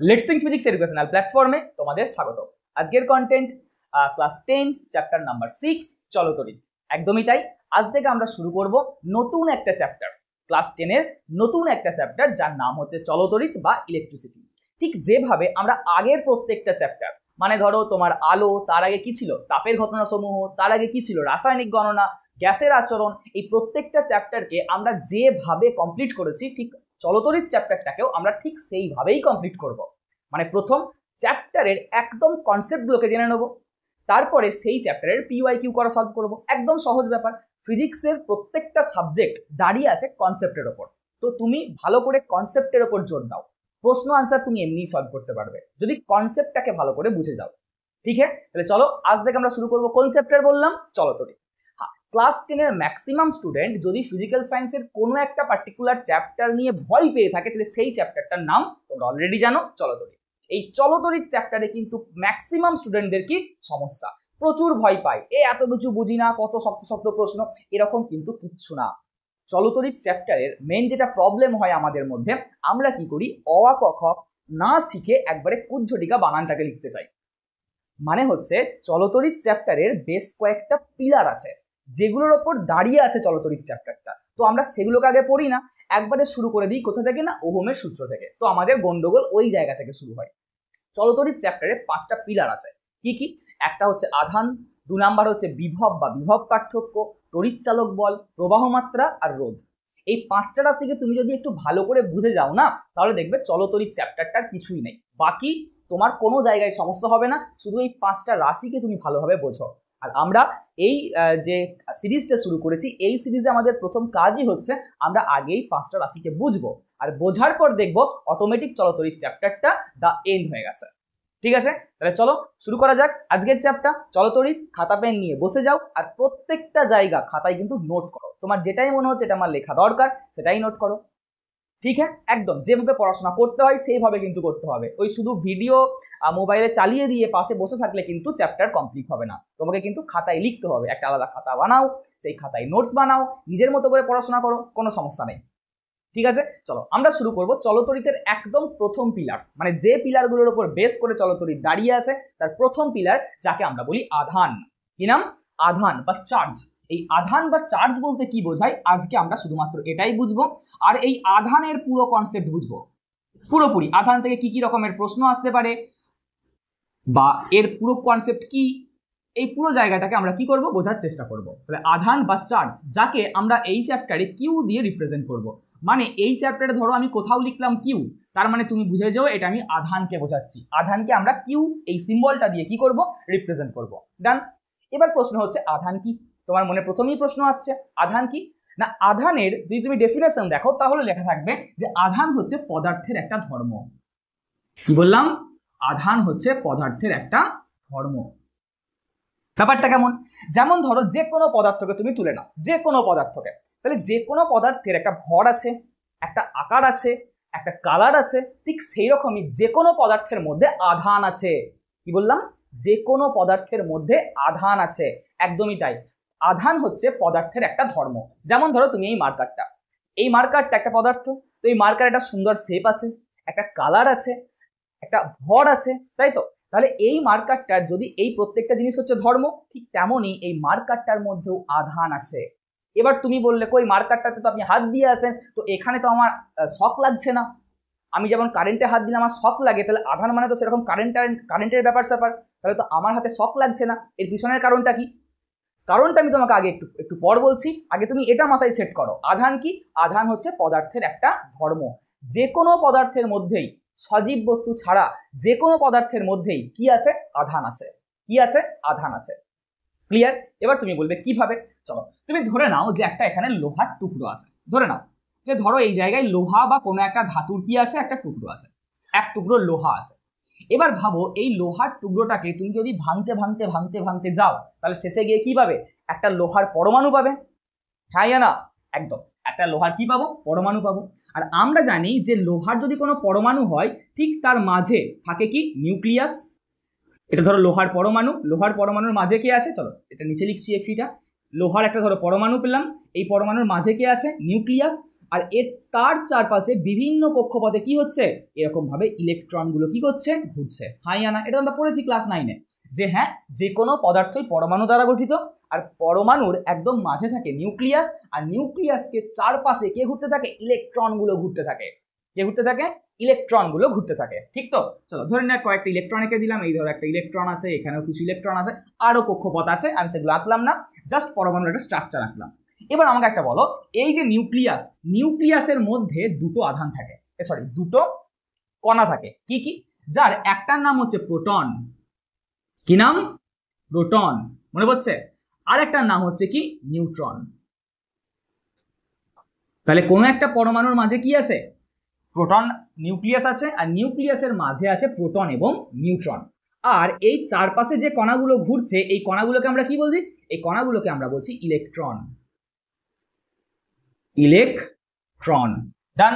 Let's think physics educational প্ল্যাটফর্মে তোমাদের স্বাগত। আজকের কন্টেন্ট ক্লাস 10 চ্যাপ্টার নাম্বার 6 চলতরিৎ। একদমই তাই, আজ থেকে আমরা শুরু করব নতুন একটা চ্যাপ্টার, ক্লাস 10 এর নতুন একটা চ্যাপ্টার, যার নাম হচ্ছে চলতরিৎ বা ইলেকট্রিসিটি। ঠিক যেভাবে আমরা আগের প্রত্যেকটা চ্যাপ্টার, মানে ধরো তোমার আলো, তার আগে কি ছিল তাপের ঘটনাসমূহ, তার আগে কি ছিল রাসায়নিক গণনা, গ্যাসের আচরণ, এই প্রত্যেকটা চ্যাপ্টারকে আমরা যেভাবে কমপ্লিট করেছি, ঠিক চলতরিৎ চ্যাপ্টারটাকেও আমরা ঠিক সেইভাবেই কমপ্লিট করব। মানে প্রথম চ্যাপ্টারের একদম কনসেপ্টগুলোকে জেনে নেব, তারপরে সেই চ্যাপ্টারের পিওয়াইকিউ করা সলভ করব। একদম সহজ ব্যাপার। ফিজিক্সের প্রত্যেকটা সাবজেক্ট দাঁড়িয়ে আছে কনসেপ্টের ওপর, তো তুমি ভালো করে কনসেপ্টের ওপর জোর দাও, প্রশ্ন আনসার তুমি এমনিই সলভ করতে পারবে যদি কনসেপ্টটাকে ভালো করে বুঝে যাও। ঠিক আছে, তাহলে চলো আজ থেকে আমরা শুরু করব। কোন চ্যাপ্টার বললাম? চলতরিৎ। ক্লাস 10 এর ম্যাক্সিমাম স্টুডেন্ট যদি ফিজিক্যাল সায়েন্সের কোনো একটা পার্টিকুলার চ্যাপ্টার নিয়ে ভয় পেয়ে থাকে, তাহলে সেই চ্যাপ্টারটার নাম তোমরা অলরেডি জানো, চলতরিৎ। এই চলতরিৎ চ্যাপ্টারে কিন্তু ম্যাক্সিমাম স্টুডেন্টদের কি সমস্যা, প্রচুর ভয় পায়, এত কিছু বুঝি না, কত শক্ত শক্ত প্রশ্ন, এরকম কিন্তু কিচ্ছু না। চলতরিৎ চ্যাপ্টারের মেন যেটা প্রবলেম হয় আমাদের মধ্যে, আমরা কি করি, অ আ ক খ না শিখে একবারে কুজ্ঝটিকা বানানটাকে লিখতে চাই। মানে হচ্ছে চলতরিৎ চ্যাপ্টারের বেশ কয়েকটা পিলার আছে যেগুলোর ওপর দাঁড়িয়ে আছে চলতরিৎ চ্যাপ্টারটা, তো আমরা সেগুলোকে আগে পড়ি না, একবারে শুরু করে দিই কোথা থেকে না, ওহমের সূত্র থেকে। তো আমাদের গন্ডগোল ওই জায়গা থেকে শুরু হয়। চলতরিৎ চ্যাপ্টারে 5টা পিলার আছে। কি কি? একটা হচ্ছে আধান, 2 নাম্বার হচ্ছে বিভব বা বিভব পার্থক্য, তড়িৎচালক বল, প্রবাহ মাত্রা আর রোধ। এই 5টা রাশিকে তুমি যদি একটু ভালো করে বুঝে যাও না, তাহলে দেখবে চলতরিৎ চ্যাপ্টারটার কিছুই নেই, বাকি তোমার কোনো জায়গায় সমস্যা হবে না, শুধু এই 5টা রাশিকে তুমি ভালোভাবে বোঝো। আর আমরা এই যে সিরিজটা শুরু করেছি, এই সিরিজে আমাদের প্রথম কাজই হচ্ছে আমরা আগেই 5টা রাশিকে বুঝবো, আর বোঝার পর দেখবো অটোমেটিক চলতরিৎ চ্যাপ্টারটা দা এন্ড হয়ে গেছে। ঠিক আছে, তাহলে চলো শুরু করা যাক আজকের চ্যাপ্টার চলতরিৎ। খাতা পেন নিয়ে বসে যাও, আর প্রত্যেকটা জায়গা খাতায় কিন্তু নোট করো, তোমার যেটাই মনে হচ্ছে এটা আমার লেখা দরকার সেটাই নোট করো। ঠিক আছে, একদম যেভাবে পড়াশোনা করতে হয় সেইভাবে কিন্তু করতে হবে। ওই শুধু ভিডিও মোবাইলে চালিয়ে দিয়ে পাশে বসে থাকলে কিন্তু চ্যাপ্টার কমপ্লিট হবে না, তোমাকে কিন্তু খাতায় লিখতে হবে, একটা আলাদা খাতা বানাও, সেই খাতায় নোটস বানাও, নিজের মতো করে পড়াশোনা করো, কোনো সমস্যা নেই। ঠিক আছে, চলো আমরা শুরু করব চলতরিতের একদম প্রথম পিলার, মানে যে পিলারগুলোর উপর বেস করে চলতরিৎ দাঁড়িয়ে আছে তার প্রথম পিলার, যাকে আমরা বলি আধান। কি নাম? আধান বা চার্জ। এই আধান বা চার্জ বলতে কি বোঝায়, আজকে আমরা শুধুমাত্র এটাই বুঝবো, আর এই আধানের পুরো কনসেপ্ট বুঝবো পুরোপুরি। আধান থেকে কি কি রকমের প্রশ্ন আসতে পারে বা এর পুরো কনসেপ্ট কি, এই পুরো জায়গাটাকে আমরা কি করব, বোঝার চেষ্টা করব। তাহলে আধান বা চার্জ, যাকে আমরা এই চ্যাপ্টারে কিউ দিয়ে রিপ্রেজেন্ট করব। মানে এই চ্যাপ্টারে ধরো আমি কোথাও লিখলাম কিউ, তার মানে তুমি বুঝে যাও এটা আমি আধানকে বোঝাচ্ছি, আধানকে আমরা কিউ এই সিম্বলটা দিয়ে কি করব, রিপ্রেজেন্ট করব। ডান। এবার প্রশ্ন হচ্ছে আধান কি? তোমার মনে প্রথমেই প্রশ্ন আসছে আধান কি না। আধানের যদি তুমি ডেফিনেশন দেখো তাহলে লেখা থাকবে যে আধান হচ্ছে পদার্থের একটা ধর্ম। কি বললাম? আধান হচ্ছে পদার্থের একটা ধর্ম। ব্যাপারটা কেমন? যেমন ধরো যে কোনো পদার্থকে তুমি তুলে নাও, যে কোনো পদার্থকে, তাহলে যে কোনো পদার্থের একটা ভর আছে, একটা আকার আছে, একটা কালার আছে, ঠিক সেই রকমই যে কোনো পদার্থের মধ্যে আধান আছে। কি বললাম? যে কোনো পদার্থের মধ্যে আধান আছে, একদমই তাই। আধান হচ্ছে পদার্থের একটা ধর্ম। যেমন ধরো তুমি এই মার্কারটা, এই মার্কারটা একটা পদার্থ, তো এই মার্কার একটা সুন্দর শেপ আছে, একটা কালার আছে, একটা ভর আছে, তাই তো? তাহলে এই মার্কারটার যদি এই প্রত্যেকটা জিনিস হচ্ছে ধর্ম, ঠিক তেমনই এই মার্কারটার মধ্যেও আধান আছে। এবার তুমি বললে কই মার্কারটাতে তো আপনি হাত দিয়ে আছেন, তো এখানে তো আমার শক লাগছে না। আমি যেমন কারেন্টে হাত দিলে আমার শক লাগে, তাহলে আধান মানে তো সেরকম কারেন্টের ব্যাপার স্যাপার, তাহলে তো আমার হাতে শক লাগছে না। এর পিছনের কারণটা কি? কারণটা আমি তোমাকে আগে একটু পর বলছি, আগে তুমি এটা মাথায় সেট করো। আধান কি? আধান হচ্ছে পদার্থের একটা ধর্ম। যে কোনো পদার্থের মধ্যেই, সজীব বস্তু ছাড়া যে কোনো পদার্থের মধ্যেই কি আছে? আধান আছে। কি আছে? আধান আছে। ক্লিয়ার? এবার তুমি বলবে কিভাবে। চলো তুমি ধরে নাও যে একটা এখানে লোহার টুকরো আছে, ধরে নাও যে ধরো এই জায়গায় লোহা বা কোনো একটা ধাতুর কি আছে, একটা টুকরো আছে, এক টুকরো লোহা আছে। এবার ভাবো এই লোহার টুকরোটাকে তুমি যদি ভাঙতে ভাঙতে ভাঙতে ভাঙতে যাও, তাহলে শেষে গিয়ে কি পাবে? একটা লোহার পরমাণু পাবে। হ্যাঁ না? একদম, একটা লোহার কি পাবো? পরমাণু পাবো। আর আমরা জানি যে লোহার যদি কোনো পরমাণু হয়, ঠিক তার মাঝে থাকে কি? নিউক্লিয়াস। এটা ধরো লোহার পরমাণু, লোহার পরমাণুর মাঝে কে আছে? চলো এটা নিচে লিখছি এফিটা। লোহার একটা ধরো পরমাণু পেলাম, এই পরমাণুর মাঝে কে আছে? নিউক্লিয়াস। আর এর তার চারপাশে বিভিন্ন কক্ষপথে কি হচ্ছে, এরকম ভাবে ইলেকট্রনগুলো কি করছে, ঘুরছে। হাই আনা, এটা আমরা পড়েছি ক্লাস 9-এ যে হ্যাঁ, যে কোনো পদার্থই পরমাণু দ্বারা গঠিত, আর পরমাণুর একদম মাঝে থাকে নিউক্লিয়াস, আর নিউক্লিয়াসকে চারপাশে কে ঘুরতে থাকে, ইলেকট্রনগুলো ঘুরতে থাকে। কে ঘুরতে থাকে, ইলেকট্রনগুলো ঘুরতে থাকে। ঠিক তো? চলো ধরে নেয় কয়েকটা ইলেকট্রন এঁকে দিলাম, এই ধরো একটা ইলেকট্রন আছে, এখানেও কিছু ইলেকট্রন আছে, আরো কক্ষপথ আছে, আমি সেগুলো আঁকলাম না, জাস্ট পরমাণুর একটা স্ট্রাকচার আঁকলাম। এবার আমাকে একটা বলো, এই যে নিউক্লিয়াস, নিউক্লিয়াসের মধ্যে দুটো আধান থাকে, সরি দুটো কণা থাকে, কি কি, যার একটার নাম হচ্ছে প্রোটন, কি নাম, প্রোটন, মনে পড়ছে, আর একটার নাম হচ্ছে কি, নিউট্রন। তাহলে কোনো একটা পরমাণুর মাঝে কি আছে, প্রোটন নিউক্লিয়াস আছে, আর নিউক্লিয়াসের মাঝে আছে প্রোটন এবং নিউট্রন। আর এই চারপাশে যে কণাগুলো ঘুরছে, এই কণাগুলোকে আমরা কি বলছি, এই কণাগুলোকে আমরা বলছি ইলেকট্রন। ইলেকট্রন, ডান।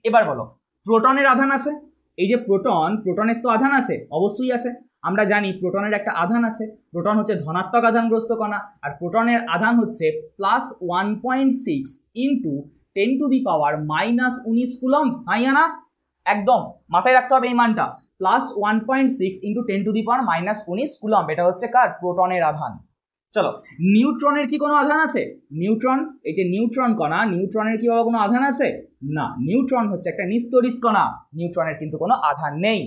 এবার বলো, প্রোটনের আধান আছে, এই যে প্রোটন, প্রোটনের তো আধান আছে, অবশ্যই আছে। আমরা জানি প্রোটনের একটা আধান আছে, প্রোটন হচ্ছে ধনাত্মক আধানগ্রস্ত কণা, আর প্রোটনের আধান হচ্ছে +1.6 ইন্টু 10⁻⁻19 কুলম্ব। না, একদম মাথায় রাখতে হবে এই মানটা, +1.6 ইন্টু 10⁻⁻19 কুলম্ব, এটা হচ্ছে কার, প্রোটনের আধান। চলো, নিউট্রনের কি কোনো আধান আছে, নিউট্রন, এই যে নিউট্রন কণা, নিউট্রনের কি কোনো আধান আছে, না, নিউট্রন হচ্ছে একটা নিস্তড়িত কণা, নিউট্রনের কিন্তু কোনো আধান নেই।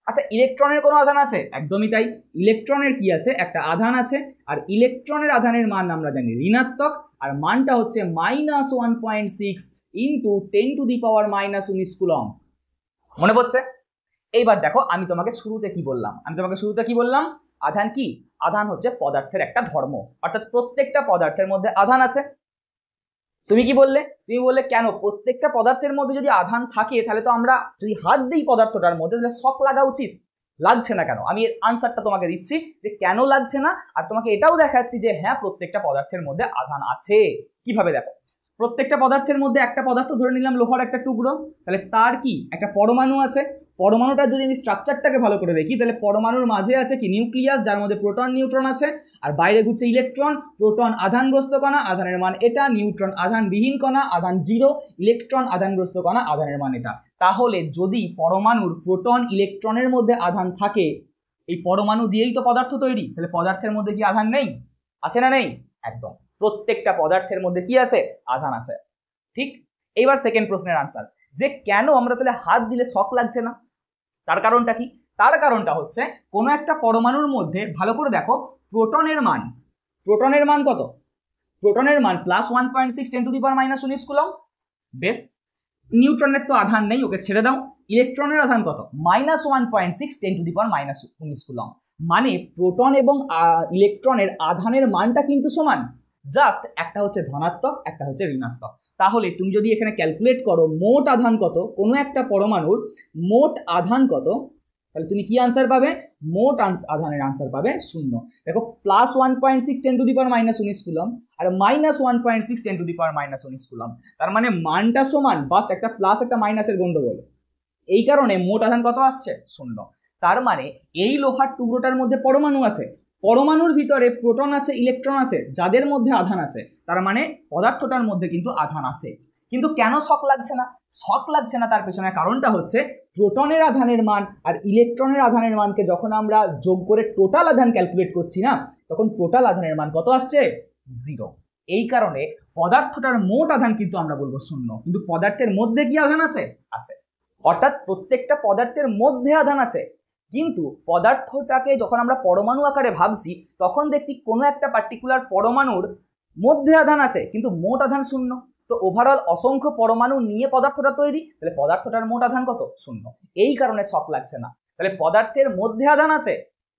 আচ্ছা, ইলেকট্রনের কোনো আধান আছে, একদমই তাই, ইলেকট্রনের কি আছে, একটা আধান আছে, আর ইলেকট্রনের আধানের মান আমরা জানি ঋণাত্মক, আর মানটা হচ্ছে -1.6 ইন্টু 10⁻⁻19 কুলম্ব, মনে পড়ছে? এইবার দেখো, আমি তোমাকে শুরুতে কি বললাম, আধান কি, আধান হচ্ছে পদার্থের একটা ধর্ম, অর্থাৎ প্রত্যেকটা পদার্থের মধ্যে আধান আছে। তুমি কি বললে, তুমি বললে কেন, প্রত্যেকটা পদার্থের মধ্যে যদি আধান থাকে তাহলে তো আমরা যদি হাত দিই পদার্থটার মধ্যে তাহলে শক লাগা উচিত, লাগছে না কেন? আমি এর আনসারটা তোমাকে দিচ্ছি যে কেন লাগছে না, আর তোমাকে এটাও দেখাচ্ছি যে হ্যাঁ, প্রত্যেকটা পদার্থের মধ্যে আধান আছে। কিভাবে দেখো, প্রত্যেকটা পদার্থের মধ্যে একটা পদার্থ ধরে নিলাম লোহার একটা টুকরো, তাহলে তার কি একটা পরমাণু আছে, পরমাণুটার যদি আমি স্ট্রাকচারটাকে ভালো করে দেখি তাহলে পরমাণুর মাঝে আছে কি, নিউক্লিয়াস, যার মধ্যে প্রোটন নিউট্রন আছে, আর বাইরে ঘুরছে ইলেকট্রন, প্রোটন আধানগ্রস্ত কণা, আধানের মান এটা, নিউট্রন আধানবিহীন কণা, আধান 0, ইলেকট্রন আধানগ্রস্ত কণা, আধানের মান এটা। তাহলে যদি পরমাণুর প্রোটন ইলেকট্রনের মধ্যে আধান থাকে, এই পরমাণু দিয়েই তো পদার্থ তৈরি, তাহলে পদার্থের মধ্যে কি আধান নেই, আছে না নেই, একদম প্রত্যেকটা পদার্থের মধ্যে কি আছে, আধান আছে। ঠিক, এইবার সেকেন্ড প্রশ্নের আনসার, যে কেন আমরা তাহলে হাত দিলে শক লাগছে না, তার কারণটা কি, তার কারণটা হচ্ছে কোনো একটা পরমাণুর মধ্যে ভালো করে দেখো, প্রোটনের মান কত, প্রোটনের মান +1.6 10⁻⁻19 কুলম্ব, বেশ। নিউট্রনের তো আধান নেই, ওকে ছেড়ে দাও। ইলেকট্রনের আধান কত, -1.6 10⁻⁻19 কুলম্ব, মানে প্রোটন এবং ইলেকট্রনের আধানের মানটা কিন্তু সমান, জাস্ট একটা হচ্ছে ধনাত্মক, একটা হচ্ছে ঋণাত্মক। তাহলে তুমি যদি এখানে ক্যালকুলেট করো মোট আধান কত, কোনো একটা পরমাণুর মোট আধান কত, তাহলে তুমি কি আনসার পাবে, মোট আধানের আনসার পাবে 0। দেখো, +1.6 10⁻⁻19 কুলম্ব আর -1.6 10⁻⁻19 কুলম্ব, তার মানে মানটা সমান, বাস্ট একটা প্লাস একটা মাইনাসের গন্ডগোল, এই কারণে মোট আধান কত আসছে, 0। তার মানে এই লোহার টুকরোটার মধ্যে পরমাণু আছে, পরমাণুর ভিতরে প্রোটন আছে, ইলেকট্রন আছে, যাদের মধ্যে আধান আছে, তার মানে পদার্থটার মধ্যে কিন্তু আধান আছে। কিন্তু কেন শক লাগছে না, তার পেছনে কারণটা হচ্ছে প্রোটনের আধানের মান আর ইলেকট্রনের আধানের মানকে যখন আমরা যোগ করে টোটাল আধান ক্যালকুলেট করছি না, তখন টোটাল আধানের মান কত আসছে, 0। এই কারণে পদার্থটার মোট আধান কিন্তু আমরা বলবো 0, কিন্তু পদার্থের মধ্যে কি আধান আছে, অর্থাৎ প্রত্যেকটা পদার্থের মধ্যে আধান আছে, কিন্তু পদার্থটাকে যখন আমরা পরমাণু আকারে ভাবছি তখন দেখছি কোনো একটা পার্টিকুলার পরমাণুর মধ্যে আধান আছে কিন্তু মোট আধান 0। তো ওভারঅল অসংখ্য পরমাণু নিয়ে পদার্থটা তৈরি, তাহলে পদার্থটার মোট আধান কত, 0। এই কারণে শক লাগছে না। তাহলে পদার্থের মধ্যে আধান আছে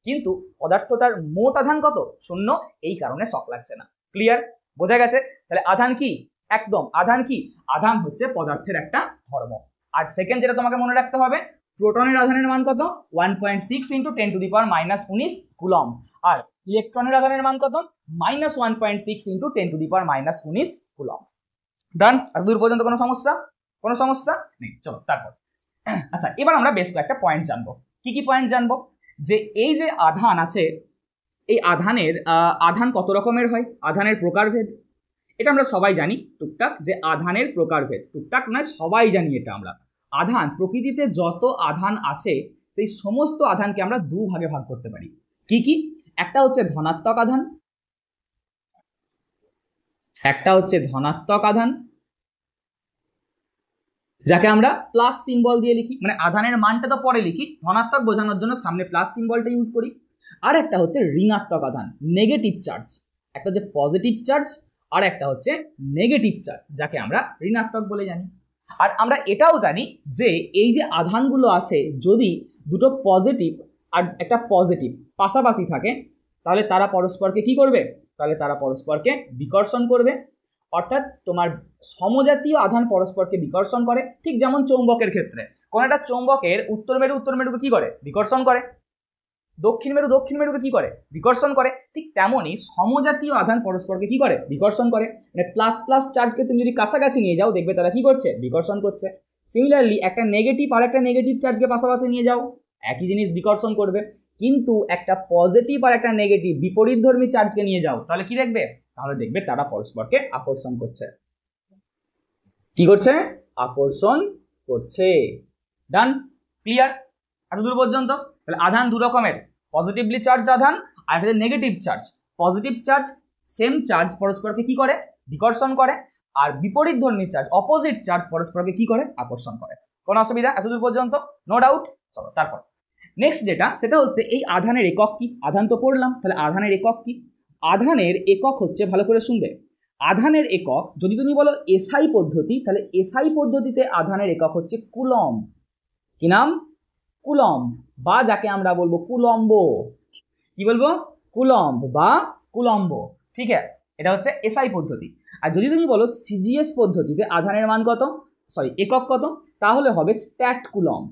কিন্তু পদার্থটার মোট আধান কত, 0, এই কারণে শক লাগছে না। ক্লিয়ার, বোঝা গেছে? তাহলে আধান কি, একদম আধান কি, আধান হচ্ছে পদার্থের একটা ধর্ম। আর সেকেন্ড যেটা তোমাকে মনে রাখতে হবে, প্রোটনের আধানের মান কত, 1.6 × 10⁻⁻19 কুলম্ব, আর ইলেকট্রনের আধানের মান কত, -1.6 × 10⁻⁻19 কুলম্ব। ডান? আর দূর পর্যন্ত কোনো সমস্যা নেই। চলো তারপর, আচ্ছা এবার আমরা বেশ কয়েকটা পয়েন্ট জানবো। কি পয়েন্ট জানবো, যে এই যে আধান আছে, এই আধানের আধান কত রকমের হয়, আধানের প্রকারভেদ, এটা আমরা সবাই জানি টুকটাক যে আধানের প্রকারভেদ, টুকটাক নয় সবাই জানি এটা আমরা। আধান, প্রকৃতিতে যত আধান আছে সেই সমস্ত আধানকে আমরা দু ভাগে ভাগ করতে পারি। কি কি? একটা হচ্ছে ধনাত্মক আধান, একটা হচ্ছে ধনাত্মক আধান যাকে আমরা প্লাস সিম্বল দিয়ে লিখি, মানে আধানের মানটা তো পরে লিখি, ধনাত্মক বোঝানোর জন্য সামনে প্লাস সিম্বলটা ইউজ করি। আর একটা হচ্ছে ঋণাত্মক আধান, নেগেটিভ চার্জ। একটা হচ্ছে পজিটিভ চার্জ আর একটা হচ্ছে নেগেটিভ চার্জ, যাকে আমরা ঋণাত্মক বলে জানি। আর আমরা এটাও জানি যে এই যে আধানগুলো আছে, যদি দুটো পজিটিভ আর একটা পজিটিভ পাশাপাশি থাকে তাহলে তারা পরস্পরকে কি করবে? তাহলে তারা পরস্পরকে বিকর্ষণ করবে। অর্থাৎ তোমার সমজাতীয় আধান পরস্পরকে বিকর্ষণ করে, ঠিক যেমন চৌম্বকের ক্ষেত্রে কোন একটা চৌম্বকের উত্তর মেরুকে কি করে? বিকর্ষণ করে। দক্ষিণ মেরুকে কি করে? বিকর্ষণ করে। ঠিক তেমনই সমজাতীয় আধান পরস্পরকে কি করে? বিকর্ষণ করে। মানে প্লাস প্লাস চার্জকে তুমি যদি কাছাকাছি নিয়ে যাও দেখবে তারা কি করছে? বিকর্ষণ করছে। সিমিলারলি একটা নেগেটিভ আর একটা নেগেটিভ চার্জকে পাশাপাশি নিয়ে যাও, একই জিনিস বিকর্ষণ করবে। কিন্তু একটা পজিটিভ আর একটা নেগেটিভ বিপরীতধর্মী চার্জকে নিয়ে যাও, তাহলে কি দেখবে? তাহলে দেখবে তারা পরস্পরকে আকর্ষণ করছে। কি করছে? আকর্ষণ করছে। ডান? ক্লিয়ার? এতদূর পর্যন্ত? তাহলে আধান দু রকমের, পজিটিভলি চার্জড আধান আর একটা negative charge. Positive charge same charge পরস্পরকে কি করে? বিকর্ষণ করে। আর বিপরীতধর্মী চার্জ অপোজিট চার্জ পরস্পরকে কি করে? আকর্ষণ করে। কোনো অসুবিধা এতদূর পর্যন্ত? No doubt? চলো তারপর নেক্সট যেটা, সেটা হচ্ছে এই আধানের একক কি? আধান তো পড়লাম, তাহলে আধানের একক কি? আধানের একক হচ্ছে, ভালো করে শুনবে, আধানের একক যদি তুমি বলো এসআই পদ্ধতি, তাহলে এসআই পদ্ধতিতে আধানের একক হচ্ছে কুলম্ব। কি নাম? কুলম্ব, বা যাকে আমরা বলবো কুলম্ব। কি বলবো? কুলম্ব বা কুলম্ব। ঠিক আছে, এটা হচ্ছে এসআই পদ্ধতি। আর যদি তুমি বলো সিজিএস পদ্ধতিতে আধানের মান কত, সরি একক কত, তাহলে হবে স্ট্যাট কুলম্ব।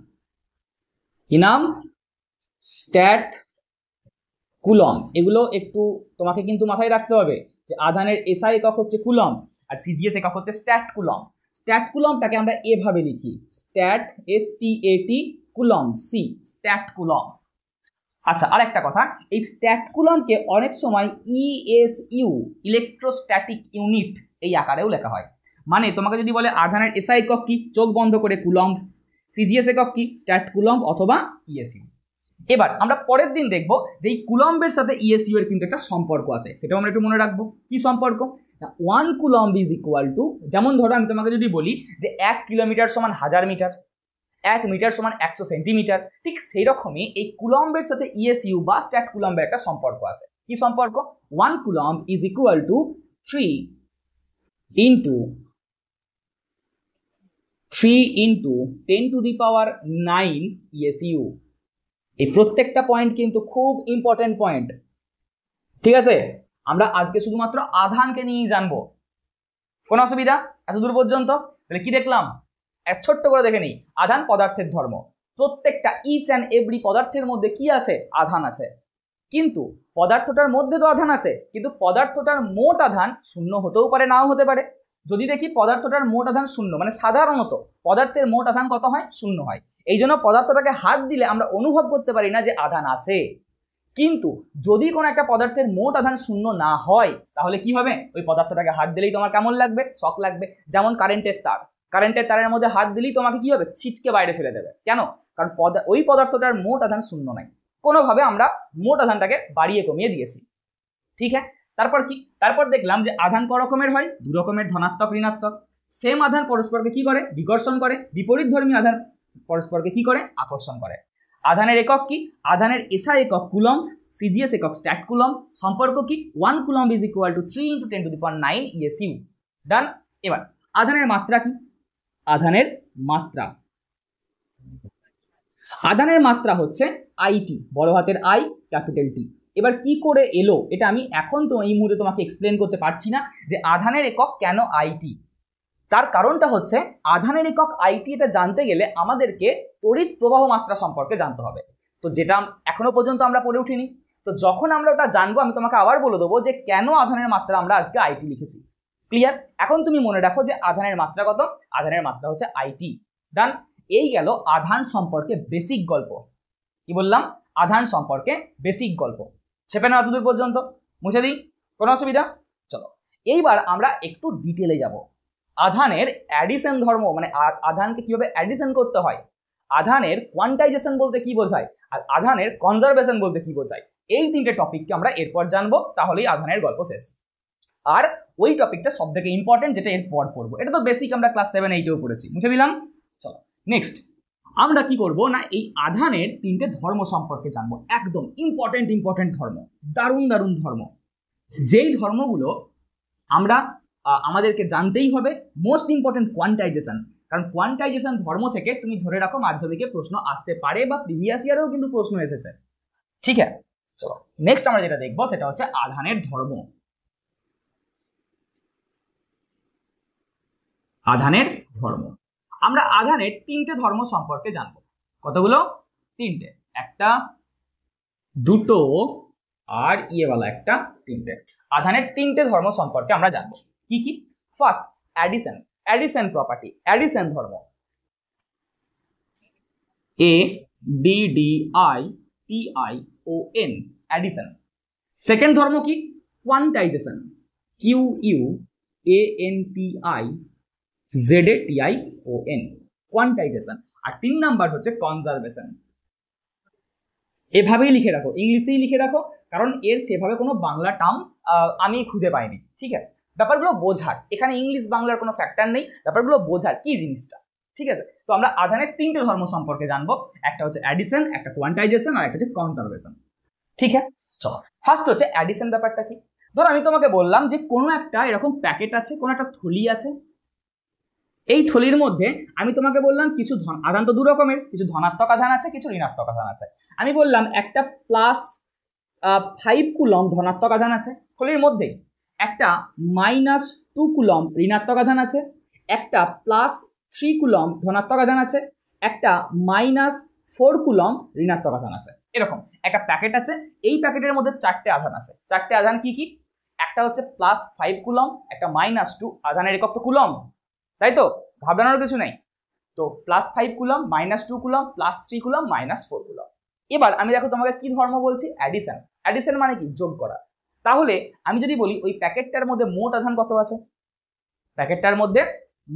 কি নাম? Stat coulomb. এগুলো একটু তোমাকে কিন্তু মাথায় রাখতে হবে যে আধানের এসআই একক হচ্ছে কুলম্ব আর সিজিএস একক হচ্ছে স্ট্যাট কুলম্ব। স্ট্যাট কুলম্বটাকে আমরা এভাবে লিখি, stat S T A T coulomb C, stat coulomb. আচ্ছা, আরেকটা কথা, এই স্ট্যাট কুলম্বকে অনেক সময় ইএসইউ ইলেকট্রোস্ট্যাটিক ইউনিট এই আকারেও লেখা হয়। মানে তোমাকে যদি বলে আধানের এসআই একক কি, চোখ বন্ধ করে কুলম্ব, সিজিএস একক কি, স্ট্যাট কুলম্ব অথবা ইএসইউ। এবার আমরা পরের দিন দেখবো যে এই কুলম্বের সাথে ইএসইউ এর কিন্তু একটা সম্পর্ক আছে, সেটাও আমরা একটু মনে রাখবো। কি সম্পর্ক? 1 কুলম্ব ইজ ইকুয়াল টু, যেমন ধরো আমি তোমাকে যদি বলি যে 1 কিলোমিটার সমান 1000 মিটার, 1 মিটার সমান 100 সেন্টিমিটার, ঠিক সেই রকমই এই কুলম্বের সাথে ইএসইউ বা স্ট্যাট কুলম্বের একটা সম্পর্ক আছে। কি সম্পর্ক? 1 coulomb is equal to 3 into 10 to the power 9 ESU. এই প্রত্যেকটা পয়েন্ট কিন্তু খুব ইম্পর্টেন্ট পয়েন্ট। ঠিক আছে, আমরা আজকে শুধুমাত্র আধানকে নিয়েই জানবো। কোনো অসুবিধা এতদূর পর্যন্ত? তাহলে কি দেখলাম? এক ছোট্ট করে দেখে নিই, আধান পদার্থের ধর্ম। প্রত্যেকটা ইচ অ্যান্ড এভরি পদার্থের মধ্যে কি আছে? আধান আছে। কিন্তু পদার্থটার মধ্যে তো আধান আছে, কিন্তু পদার্থটার মোট আধান শূন্য হতেও পারে, নাও হতে পারে। যদি দেখি পদার্থটার মোট আধান শূন্য, মানে সাধারণত পদার্থের মোট আধান কত হয়? শূন্য হয়। এই জন্য পদার্থটাকে হাত দিলে আমরা অনুভব করতে পারি না যে আধান আছে। কিন্তু যদি কোনো একটা পদার্থের মোট আধান শূন্য না হয় তাহলে কি হবে? ওই পদার্থটাকে হাত দিলেই তোমার কেমন লাগবে? শক লাগবে। যেমন কারেন্টের তার, কারেন্টের তারের মধ্যে হাত দিলেই তোমাকে কি হবে? ছিটকে বাইরে ফেলে দেবে। কেন? কারণ ওই পদার্থটার মোট আধান শূন্য নাই, কোনোভাবে আমরা মোট আধানটাকে বাড়িয়ে কমিয়ে দিয়েছি। ঠিক আছে, তারপর কি? তারপর দেখলাম যে আধান ক রকমের হয়? দু রকমের, ধনাত্মক ঋণাত্মক। সেম আধান পরস্পরকে কি করে? বিকর্ষণ করে। বিপরীতধর্মী আধান পরস্পরকে কি করে? আকর্ষণ করে। আধানের একক কি? আধানের এসআই একক কুলম্ব, সিজিএস একক স্ট্যাট কুলম্ব। সম্পর্ক কি? 1 coulomb is equal to 3 × 10 to the power 9 ESU. Done? এবার আধানের মাত্রা কি? আধানের মাত্রা, আধানের মাত্রা হচ্ছে আইটি, বড় হাতের আই, ক্যাপিটাল টি। এবার কি করে এলো এটা আমি এখন তো এই মুহূর্তে তোমাকে এক্সপ্লেন করতে পারছি না যে আধানের একক কেন আইটি। তার কারণটা হচ্ছে আধানের একক আইটি, এটা জানতে গেলে আমাদেরকে তড়িৎ প্রবাহ মাত্রা সম্পর্কে জানতে হবে, তো যেটা এখনো পর্যন্ত আমরা পড়ে উঠিনি। তো যখন আমরা ওটা জানবো আমি তোমাকে আবার বলে দেবো যে কেন আধানের মাত্রা আমরা আজকে আইটি লিখেছি। ক্লিয়ার? এখন তুমি মনে রাখো যে আধানের মাত্রা কত? আধানের মাত্রা হচ্ছে আইটি। ডান? এই গেল আধান সম্পর্কে বেসিক গল্প। কি বললাম? আধান সম্পর্কে বেসিক গল্প। ছেপে না এতদূর পর্যন্ত? মুছে দিই? কোনো অসুবিধা? চলো এইবার আমরা একটু ডিটেলে যাব। আধানের অ্যাডিশন ধর্ম মানে আধানকে কিভাবে অ্যাডিশন করতে হয়, আধানের কোয়ান্টাইজেশন বলতে কি বোঝায়, আর আধানের কনজারভেশন বলতে কি বোঝায়, এই তিনটে টপিককে আমরা এরপর জানবো, তাহলেই আধানের গল্প শেষ। আর ওই টপিকটা সব থেকে ইম্পর্টেন্ট, যেটা এরপর পড়বো, এটা তো বেসিক আমরা ক্লাস 7-8-এও পড়েছি, মুছে দিলাম। চলো নেক্সট আমরা কি করব না, এই আধানের তিনটে ধর্ম সম্পর্কে জানবো, একদম ইম্পর্টেন্ট ধর্ম, দারুণ ধর্ম, যেই ধর্মগুলো আমরা আমাদেরকে জানতেই হবে। মোস্ট ইম্পর্টেন্ট কোয়ান্টাইজেশন, কারণ কোয়ান্টাইজেশন ধর্ম থেকে তুমি ধরে রাখো মাধ্যমিকে প্রশ্ন আসতে পারে বা প্রিভিয়াস ইয়ারেও কিন্তু প্রশ্ন এসেছে, ঠিক আছে। চলো নেক্সট আমরা যেটা দেখবো সেটা হচ্ছে আধানের ধর্ম। আধানের ধর্ম, আমরা আধানের তিনটে ধর্ম সম্পর্কে জানবো। কতগুলো? তিনটে, একটা দুটো আর ইয়েওয়ালা একটা, তিনটে। আধানের তিনটে ধর্ম সম্পর্কে আমরা জানবো। কি কি? First addition, addition property, addition ধর্ম, ADDITION, অ্যাডিশন। সেকেন্ড ধর্ম কি? Quantization, QUANTIZATION, quantization. আর 3 নাম্বার হচ্ছে কনজারভেশন। এভাবেই লিখে রাখো, ইংলিশেই লিখে রাখো, কারণ এর সেভাবে কোনো বাংলা টার্ম আমি খুঁজে পাইনি, ঠিক আছে। ব্যাপারগুলো বোঝার, এখানে ইংলিশ বাংলার কোনো ফ্যাক্টর নেই, ব্যাপারগুলো বোঝার কি জিনিসটা, ঠিক আছে। তো আমরা আধানের তিনটে ধর্ম সম্পর্কে জানবো, একটা হচ্ছে অ্যাডিশন, একটা কোয়ান্টাইজেশন, আর একটা হচ্ছে কনজারভেশন, ঠিক আছে। চলো ফার্স্ট হচ্ছে অ্যাডিশন। ব্যাপারটা কি? ধরো আমি তোমাকে বললাম যে কোনো একটা এরকম প্যাকেট আছে, কোনো একটা থলি আছে, এই থলির মধ্যে আমি তোমাকে বললাম কিছু আধান তো দু রকমের, কিছু ধনাত্মক আধান আছে, কিছু ঋণাত্মক আধান আছে। আমি বললাম একটা +5 কুলম্ব ধনাত্মক আধান আছে থলির মধ্যে, একটা -2 কুলম্ব ঋণাত্মক আধান আছে, একটা +3 কুলম্ব ধনাত্মক আধান আছে, একটা -4 কুলম্ব ঋণাত্মক আধান আছে। এরকম একটা প্যাকেট আছে, এই প্যাকেটের মধ্যে 4টে আধান আছে। 4টে আধান কি কি? একটা হচ্ছে +5 কুলম্ব, একটা -2, আধানের একক তো কুলম্ব, তাই তো, ভাবনার কিছু নাই। তো +5 কুলম্ব, -2 কুলম্ব, +3 কুলম্ব, -4 কুলম্ব। এবার আমি দেখো তোমাকে কি ধর্ম বলছি? অ্যাডিশন। অ্যাডিশন মানে কি? যোগ করা। তাহলে আমি যদি বলি ওই প্যাকেটটার মধ্যে মোট আধান কত আছে, প্যাকেটটার মধ্যে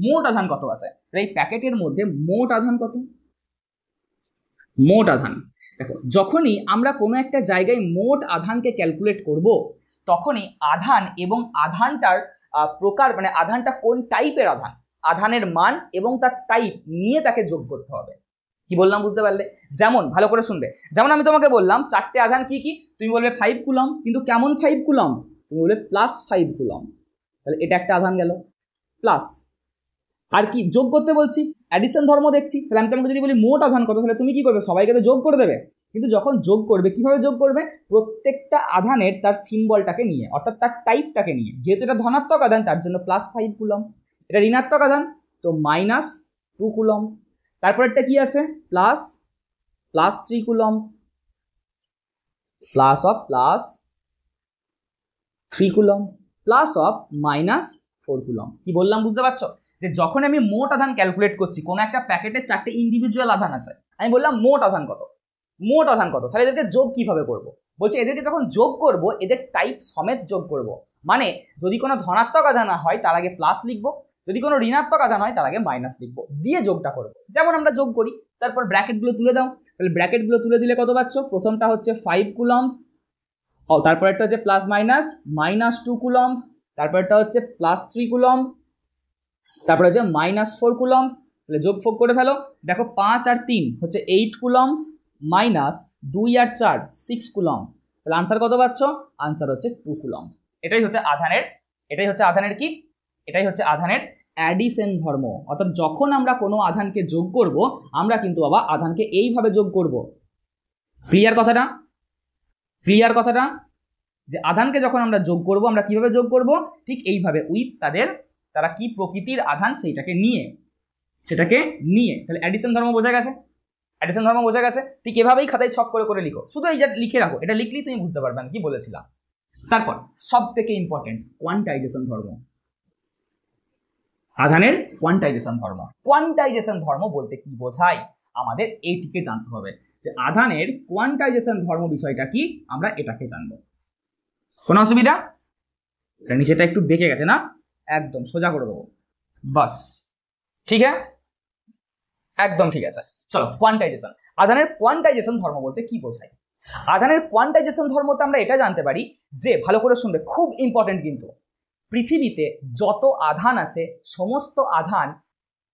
মোট আধান কত আছে, এই প্যাকেটের মধ্যে মোট আধান কত? মোট আধান, দেখো যখনই আমরা কোনো একটা জায়গায় মোট আধানকে ক্যালকুলেট করব, তখনই আধান এবং আধানটার প্রকার, মানে আধানটা কোন টাইপের আধান, আধানের মান এবং তার টাইপ নিয়ে তাকে যোগ করতে হবে। কি বললাম বুঝতে পারলে? যেমন ভালো করে শুনবে, যেমন আমি তোমাকে বললাম 4টে আধান কি কি, তুমি বলবে 5 কুলম্ব, কিন্তু কেমন 5 কুলম্ব? তুমি বলবে +5 কুলম্ব, তাহলে এটা একটা আধান গেল প্লাস। আর কি যোগ করতে বলছি? অ্যাডিশন ধর্ম দেখছি, তাহলে আমি তোমাকে যদি বলি মোট আধান কত, তাহলে তুমি কি করবে? সবাইকে তো যোগ করে দেবে, কিন্তু যখন যোগ করবে কিভাবে যোগ করবে? প্রত্যেকটা আধানের তার সিম্বলটাকে নিয়ে, অর্থাৎ তার টাইপটাকে নিয়ে। যেহেতু এটা ধনাত্মক আধান তার জন্য +5 কুলম্ব, এটা ঋণাত্মক আধান তো -2 কুলম্ব, তারপরেরটা কি আছে? +3 কুলম্ব, +3 কুলম্ব, +4 কুলম্ব। কি বললাম বুঝতে পারছো? যে যখন আমি মোট আধান ক্যালকুলেট করছি, কোনো একটা প্যাকেটে 4টে ইন্ডিভিজুয়াল আধান আছে, আমি বললাম মোট আধান কত, মোট আধান কত, তাহলে এদেরকে যোগ কিভাবে করব? বলছি এদেরকে যখন যোগ করব এদের টাইপ সমেত যোগ করব। মানে যদি কোনো ধনাত্মক আধান হয় তার আগে প্লাস লিখবো, যদি কোনো ঋণাত্মক আধান হয় তার আগে মাইনাস লিখবো, দিয়ে যোগটা করবো, যেমন আমরা যোগ করি। তারপর ব্র্যাকেটগুলো তুলে দাও, তাহলে ব্র্যাকেটগুলো তুলে দিলে কত পাচ্ছ? প্রথমটা হচ্ছে 5 কুলম্ব, তারপরেরটা হচ্ছে +-2 কুলম্ব, তারপরেরটা হচ্ছে +3 কুলম্ব, তারপরে হচ্ছে -4 কুলম্ব। তাহলে যোগ ফোগ করে ফেলো, দেখো 5 আর 3 হচ্ছে 8 কুলম্ব, -2 আর 4 6 কুলম্ব। তাহলে আনসার কত পাচ্ছ? আনসার হচ্ছে 2 কুলম্ব। এটাই হচ্ছে আধানের, এটাই হচ্ছে আধানের কি? এটাই হচ্ছে আধানের অ্যাডিশন ধর্ম। অর্থাৎ যখন আমরা কোনো আধানকে যোগ করব, আমরা কিন্তু বাবা আধানকে এইভাবে যোগ করব। ক্লিয়ার কথাটা? ক্লিয়ার কথাটা? যে আধানকে যখন আমরা যোগ করব, আমরা কিভাবে যোগ করব? ঠিক এইভাবে, উইথ তারা কি প্রকৃতির আধান সেটাকে নিয়ে, তাহলে অ্যাডিশন ধর্ম বোঝা গেছে? অ্যাডিশন ধর্ম বোঝা গেছে? ঠিক এভাবেই খাতায় ছক করে করে লিখো, শুধু এই যে লিখে রাখো, এটা লিখলেই তুমি বুঝতে পারবে আমি কি বলেছিলাম। তারপর সব থেকে ইম্পর্টেন্ট কোয়ান্টাইজেশন ধর্ম, আধানের কোয়ান্টাইজেশন ধর্ম। কোয়ান্টাইজেশন ধর্ম বলতে কি বোঝায় আমাদের এইটিকে জানতে হবে, যে আধানের কোয়ান্টাইজেশন ধর্ম বিষয়টা কি, আমরা এটাকে জানবো। কোনো অসুবিধা? নিচেটা একটু বেঁকে গেছে না, একদম সোজা করে দেবো, বাস ঠিক আছে, একদম ঠিক আছে। চলো কোয়ান্টাইজেশন, আধানের কোয়ান্টাইজেশন ধর্ম বলতে কি বোঝায়? আধানের কোয়ান্টাইজেশন ধর্মতে আমরা এটা জানতে পারি যে, ভালো করে শুনবে, খুব ইম্পর্টেন্ট কিন্তু, পৃথিবীতে যত আধান আছে সমস্ত আধান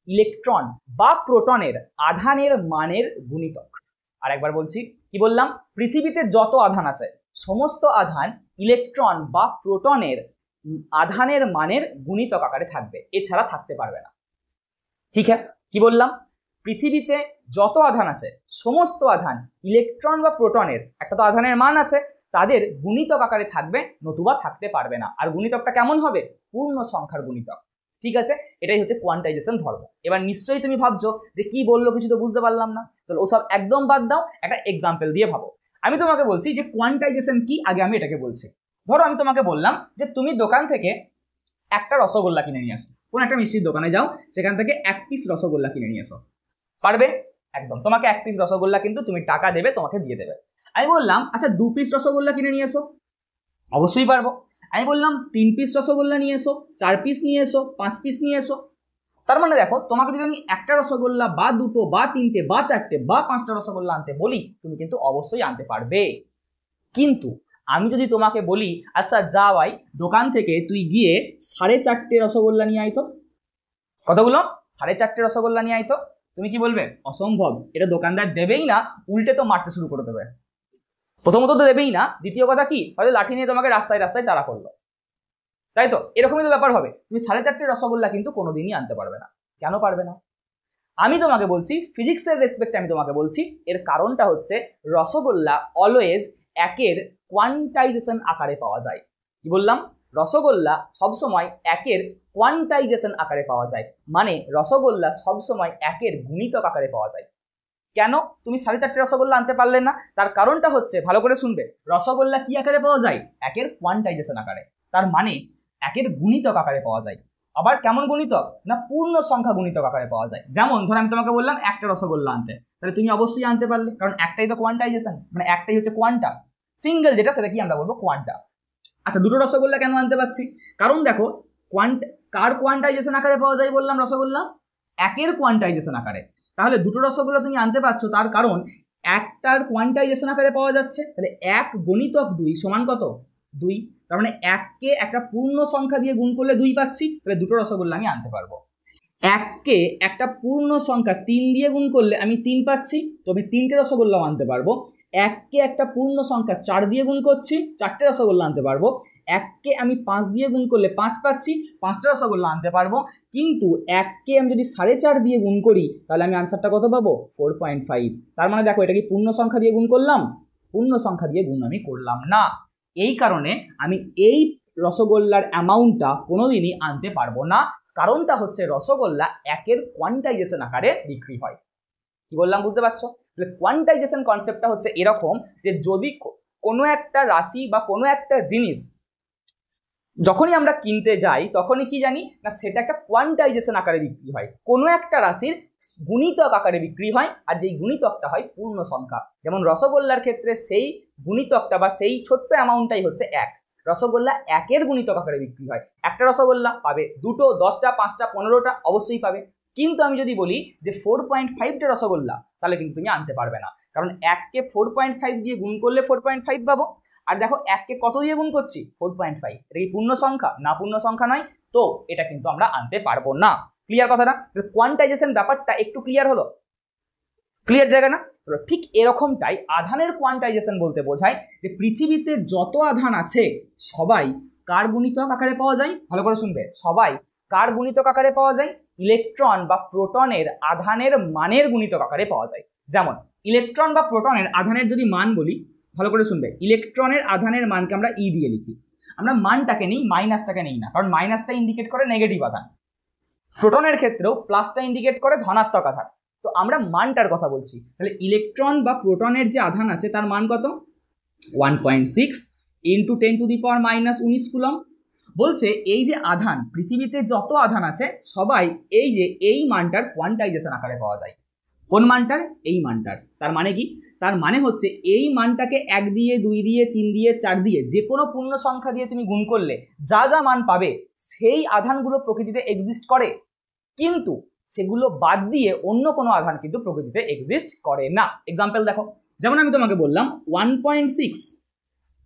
ইলেকট্রন বা প্রোটনের আধানের মানের গুণিতক। আর একবার বলছি, কি বললাম? পৃথিবীতে যত আধান আছে সমস্ত আধান ইলেকট্রন বা প্রোটনের আধানের মানের গুণিতক আকারে থাকবে, এছাড়া থাকতে পারবে না। ঠিক আছে, কি বললাম? পৃথিবীতে যত আধান আছে সমস্ত আধান ইলেকট্রন বা প্রোটনের একটা তো আধানের মান আছে, তাদের গুণিতক আকারে থাকবে, নতুবা থাকতে পারবে না। আর গুণিতকটা কেমন হবে? পূর্ণ সংখ্যার গুণিতক। ঠিক আছে, এটাই হচ্ছে কোয়ান্টাইজেশন ধর্ম। এবার নিশ্চয়ই তুমি ভাবছো যে কি বললো, কিছু তো বুঝতে পারলাম না। চলো ওসব একদম বাদ দাও, একটা এক্সাম্পল দিয়ে ভাবো। আমি তোমাকে বলছি যে কোয়ান্টাইজেশন কি, আগে আমি এটাকে বলছি। ধরো আমি তোমাকে বললাম যে তুমি দোকান থেকে একটা রসগোল্লা কিনে নিয়ে আসো, কোন একটা মিষ্টির দোকানে যাও, সেখান থেকে 1 পিস রসগোল্লা কিনে নিয়ে এসো। পারবে? একদম, তোমাকে 1 পিস রসগোল্লা কিন্তু তুমি টাকা দেবে, তোমাকে দিয়ে দেবে। আমি বললাম আচ্ছা 2 পিস রসগোল্লা কিনে নিয়ে এসো, অবশ্যই পারবো। আমি বললাম 3 পিস রসগোল্লা নিয়ে এসো, 4 পিস নিয়ে এসো, 5 পিস নিয়ে এসো। তার মানে দেখো, তোমাকে যদি আমি একটা রসগোল্লা বা 2টো বা 3টে বা 4টে বা 5টা রসগোল্লা আনতে বলি, তুমি কিন্তু অবশ্যই আনতে পারবে। কিন্তু আমি যদি তোমাকে বলি আচ্ছা যা ভাই দোকান থেকে তুই গিয়ে 4.5টে রসগোল্লা নিয়ে আইতো, কতগুলো? 4.5টে রসগোল্লা নিয়ে আইতো, তুমি কি বলবে? অসম্ভব, এটা দোকানদার দেবেই না, উল্টে তো মারতে শুরু করে দেবে। প্রথমত তো দেবেই না, দ্বিতীয় কথা কি, হয়তো লাঠি নিয়ে তোমাকে রাস্তায় রাস্তায় তাড়া করলো, তাই তো? এরকমই তো ব্যাপার হবে। তুমি 4.5টে রসগোল্লা কিন্তু কোনোদিনই আনতে পারবে না। কেন পারবে না? আমি তোমাকে বলছি, ফিজিক্সের রেসপেক্টে আমি তোমাকে বলছি, এর কারণটা হচ্ছে রসগোল্লা অলওয়েজ একের কোয়ান্টাইজেশন আকারে পাওয়া যায়। কি বললাম? রসগোল্লা সবসময় একের কোয়ান্টাইজেশন আকারে পাওয়া যায়, মানে রসগোল্লা সবসময় একের গুণিতক আকারে পাওয়া যায়। কেন তুমি 4.5টে রসগোল্লা আনতে পারলে না? তার কারণটা হচ্ছে, ভালো করে শুনবে, রসগোল্লা কি আকারে পাওয়া যায়? একের কোয়ান্টাইজেশন আকারে, তার মানে একের গুণিতক আকারে পাওয়া যায়। আবার কেমন গুণিতক? না পূর্ণ সংখ্যা গুণিতক আকারে পাওয়া যায়। যেমন ধর আমি তোমাকে বললাম একটা রসগোল্লা আনতে, তাহলে তুমি অবশ্যই আনতে পারলে, কারণ একটাই তো কোয়ান্টাইজেশন, মানে একটাই হচ্ছে কোয়ান্টা। সিঙ্গেল যেটা, সেটা কি আমরা বলবো? কোয়ান্টা। আচ্ছা 2টো রসগোল্লা কেন আনতে পারছি? কারণ দেখো, কার কোয়ান্টাইজেশন আকারে পাওয়া যায় বললাম? রসগোল্লা একের কোয়ান্টাইজেশন আকারে। তাহলে 2টো রসগোল্লা তুমি আনতে পারছো, তার কারণ একটার কোয়ান্টাইজেশন আকারে পাওয়া যাচ্ছে। তাহলে 1 গুণিতক 2 সমান কত? 2। তার মানে 1কে একটা পূর্ণ সংখ্যা দিয়ে গুণ করলে 2 পাচ্ছি, তাহলে 2টো রসগোল্লা আমি আনতে পারবো। 1কে একটা পূর্ণ সংখ্যা 3 দিয়ে গুণ করলে আমি 3 পাচ্ছি, তো আমি 3টে রসগোল্লাও আনতে পারবো। 1কে একটা পূর্ণ সংখ্যা 4 দিয়ে গুণ করছি, 4টে রসগোল্লা আনতে পারবো। 1কে আমি 5 দিয়ে গুণ করলে 5 পাচ্ছি, 5টা রসগোল্লা আনতে পারবো। কিন্তু 1কে আমি যদি 4.5 দিয়ে গুণ করি, তাহলে আমি আনসারটা কত পাবো? 4.5। তার মানে দেখো, এটা কি পূর্ণ সংখ্যা দিয়ে গুণ করলাম? পূর্ণ সংখ্যা দিয়ে গুণ আমি করলাম না। এই কারণে আমি এই রসগোল্লার অ্যামাউন্টটা কোনোদিনই আনতে পারবো না। কারণটা হচ্ছে রসগোল্লা একের কোয়ান্টাইজেশন আকারে বিক্রি হয়। কি বললাম বুঝতে পারছো? কোয়ান্টাইজেশন কনসেপ্টটা হচ্ছে এরকম যে, যদি কোনো একটা রাশি বা কোনো একটা জিনিস যখনই আমরা কিনতে যাই, তখনই কি জানি না, সেটা একটা কোয়ান্টাইজেশন আকারে বিক্রি হয়, কোনো একটা রাশির গুণিতক আকারে বিক্রি হয়, আর যেই গুণিতকটা হয় পূর্ণ সংখ্যা। যেমন রসগোল্লার ক্ষেত্রে সেই গুণিতকটা বা সেই ছোট্ট অ্যামাউন্টটাই হচ্ছে 1। রসগোল্লা একের গুণিতক আকারে বিক্রি হয়। একটা রসগোল্লা পাবে 2টো, 10টা, 5টা, 15টা, অবশ্যই পাবে। কিন্তু আমি যদি বলি যে 4.5টে রসগোল্লা, তাহলে কিন্তু তুমি আনতে পারবে না, কারণ 1কে 4.5 দিয়ে গুণ করলে 4.5 পাবো। আর দেখো 1কে কত দিয়ে গুণ করছি? 4.5। এটা কি পূর্ণ সংখ্যা? না, পূর্ণ সংখ্যা নয়, তো এটা কিন্তু আমরা আনতে পারবো না। ক্লিয়ার কথাটা? কোয়ান্টাইজেশন ব্যাপারটা একটু ক্লিয়ার হলো? ক্লিয়ার জায়গা না? চলো, ঠিক এরকমটাই আধানের কোয়ান্টাইজেশন বলতে বোঝায় যে পৃথিবীতে যত আধান আছে সবাই কার গুণিতক আকারে পাওয়া যায়? ভালো করে শুনবে, সবাই কার গুণিতক আকারে পাওয়া যায়? ইলেকট্রন বা প্রোটনের আধানের মানের গুণিতক আকারে পাওয়া যায়। যেমন ইলেকট্রন বা প্রোটনের আধানের যদি মান বলি, ভালো করে শুনবে, ইলেকট্রনের আধানের মানকে আমরা ই দিয়ে লিখি। আমরা মানটাকে নিই, মাইনাসটাকে নেই না, কারণ মাইনাসটা ইন্ডিকেট করে নেগেটিভ আধান। প্রোটনের ক্ষেত্রেও প্লাসটা ইন্ডিকেট করে ধনাত্মক আধান। তো আমরা মানটার কথা বলছি। তাহলে ইলেকট্রন বা প্রোটনের যে আধান আছে তার মান কত? 1.6 ইন্টু 10⁻⁻19 কুলম। বলছে এই যে আধান, পৃথিবীতে যত আধান আছে সবাই এই যে এই মানটার কোয়ান্টাইজেশন আকারে পাওয়া যায়। কোন মানটার? এই মানটার। তার মানে কি? তার মানে হচ্ছে এই মানটাকে 1 দিয়ে 2 দিয়ে 3 দিয়ে 4 দিয়ে যে কোনো পূর্ণ সংখ্যা দিয়ে তুমি গুণ করলে যা যা মান পাবে সেই আধানগুলো প্রকৃতিতে এক্সিস্ট করে, কিন্তু সেগুলো বাদ দিয়ে অন্য কোনো আধান কিন্তু প্রকৃতিতে এক্সিস্ট করে না। এক্সাম্পল দেখো, যেমন আমি তোমাকে বললাম 1.6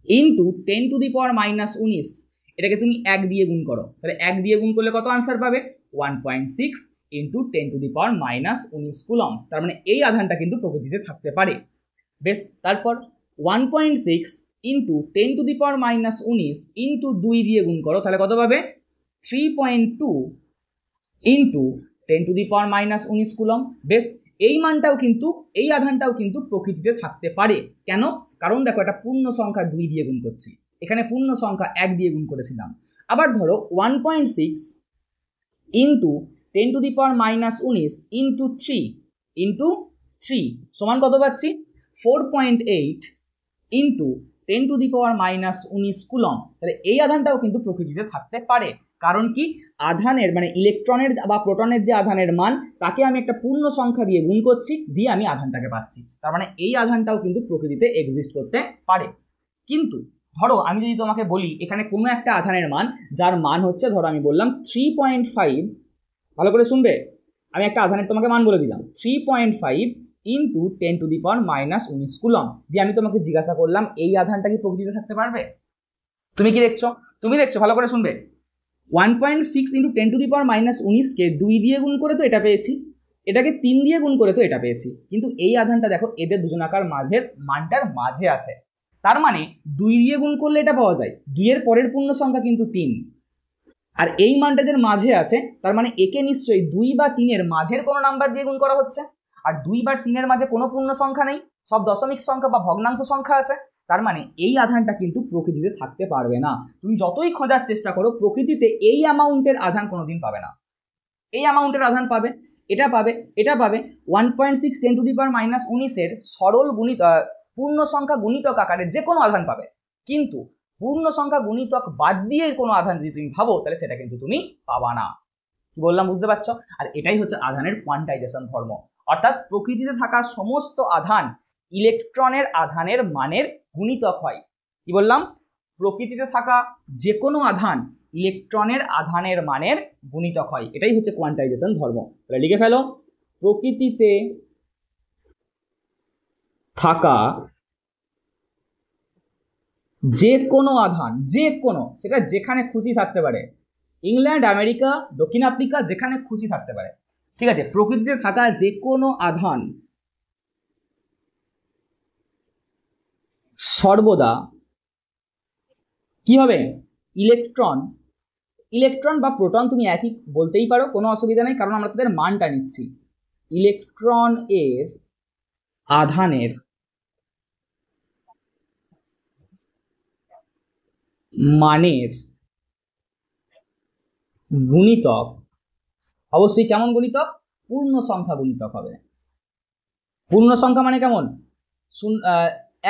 ইন্টু 10⁻⁻19, এটাকে তুমি 1 দিয়ে গুণ করো, তাহলে 1 দিয়ে গুণ করলে কত আনসার পাবে? 1.6 ইন্টু 10⁻⁻19 কুলম। তার মানে এই আধানটা কিন্তু প্রকৃতিতে থাকতে পারে। বেশ, তারপর 1.6 ইন্টু 10⁻⁻19 ইন্টু 2 দিয়ে গুণ করো, তাহলে কত পাবে? 3.2 ইন্টু 10⁻⁻19 কুলম। বেশ, এই মানটাও কিন্তু, এই আধানটাও কিন্তু প্রকৃতিতে থাকতে পারে। কেন? কারণ দেখো, একটা পূর্ণ সংখ্যা 2 দিয়ে গুণ করছি, এখানে পূর্ণ সংখ্যা 1 দিয়ে গুণ করেছিলাম। আবার ধরো 1.6 ইন্টু 10⁻⁻19 ইন্টু 3 সমান কত পাচ্ছি? 4.8 ইন্টু 10⁻⁻19 কুলম। তাহলে এই আধানটাও কিন্তু প্রকৃতিতে থাকতে পারে। কারণ কি? আধানের মানে ইলেকট্রনের বা প্রোটনের যে আধানের মান, তাকে আমি একটা পূর্ণ সংখ্যা দিয়ে গুণ করছি, দিয়ে আমি আধানটাকে পাচ্ছি। তার মানে এই আধানটাও কিন্তু প্রকৃতিতে এক্সিস্ট করতে পারে। কিন্তু ধরো আমি যদি তোমাকে বলি এখানে কোনো একটা আধানের মান, যার মান হচ্ছে, ধরো আমি বললাম 3.5, ভালো করে শুনবে, আমি একটা আধানের তোমাকে মান বলে দিলাম 3.5 ইন্টু 10⁻⁻19 কুলম, দিয়ে আমি তোমাকে জিজ্ঞাসা করলাম এই আধানটা কি প্রকৃতিতে থাকতে পারবে? তুমি কি দেখছো? তুমি দেখছো, ভালো করে শুনবে। 1.6 ইন্টু 10⁻⁻19কে 2 দিয়ে গুণ করে তো এটা পেয়েছি, এটাকে 3 দিয়ে গুণ করে তো এটা পেয়েছি, কিন্তু এই আধানটা দেখো এদের দুজনাকার মাঝের মানটার মাঝে আছে। তার মানে 2 দিয়ে গুণ করলে এটা পাওয়া যায়, 2 এর পরের পূর্ণ সংখ্যা কিন্তু 3, আর এই মানটাদের মাঝে আছে। তার মানে একে নিশ্চয়ই 2 বা 3 এর মাঝের কোনো নাম্বার দিয়ে গুণ করা হচ্ছে, আর 2 বা 3 এর মাঝে কোনো পূর্ণ সংখ্যা নেই, সব দশমিক সংখ্যা বা ভগ্নাংশ সংখ্যা আছে। তার মানে এই আধানটা কিন্তু প্রকৃতিতে থাকতে পারবে না। তুমি যতই খোঁজার চেষ্টা করো, প্রকৃতিতে এই অ্যামাউন্টের আধান কোনোদিন পাবে না। এই অ্যামাউন্টের আধান পাবে, এটা পাবে, এটা পাবে। 1.6 10⁻⁻19 এর সরল গুণিত পূর্ণ সংখ্যা গুণিতক আকারে যে কোনো আধান পাবে, কিন্তু পূর্ণ সংখ্যা গুণিতক বাদ দিয়ে কোনো আধান যদি তুমি ভাবো, তাহলে সেটা কিন্তু তুমি পাবা না। কি বললাম বুঝতে পারছো? আর এটাই হচ্ছে আধানের কোয়ান্টাইজেশন ধর্ম। অর্থাৎ প্রকৃতিতে থাকা সমস্ত আধান ইলেকট্রনের আধানের মানের গুণিতক হয়। কি বললাম? প্রকৃতিতে থাকা যে কোনো আধান ইলেকট্রনের আধানের মানের গুণিতক হয়, এটাই হচ্ছে কোয়ান্টাইজেশন ধর্ম। তাহলে লিখে ফেলো, প্রকৃতিতে থাকা যে কোনো আধান, যে কোনো, সেটা যেখানে খুশি থাকতে পারে, ইংল্যান্ড, আমেরিকা, দক্ষিণ আফ্রিকা, যেখানে খুশি থাকতে পারে, ঠিক আছে, প্রকৃতিতে থাকা যে কোনো আধান সর্বদা কি হবে? ইলেকট্রন বা প্রোটন তুমি একই বলতেই পারো, কোনো অসুবিধা নেই, কারণ আমরা তাদের মানটা নিচ্ছি। ইলেকট্রন এর আধানের মানের গুণিতক, অবশ্যই কেমন গুণিতক? পূর্ণ সংখ্যা গুণিতক হবে। পূর্ণ সংখ্যা মানে কেমন?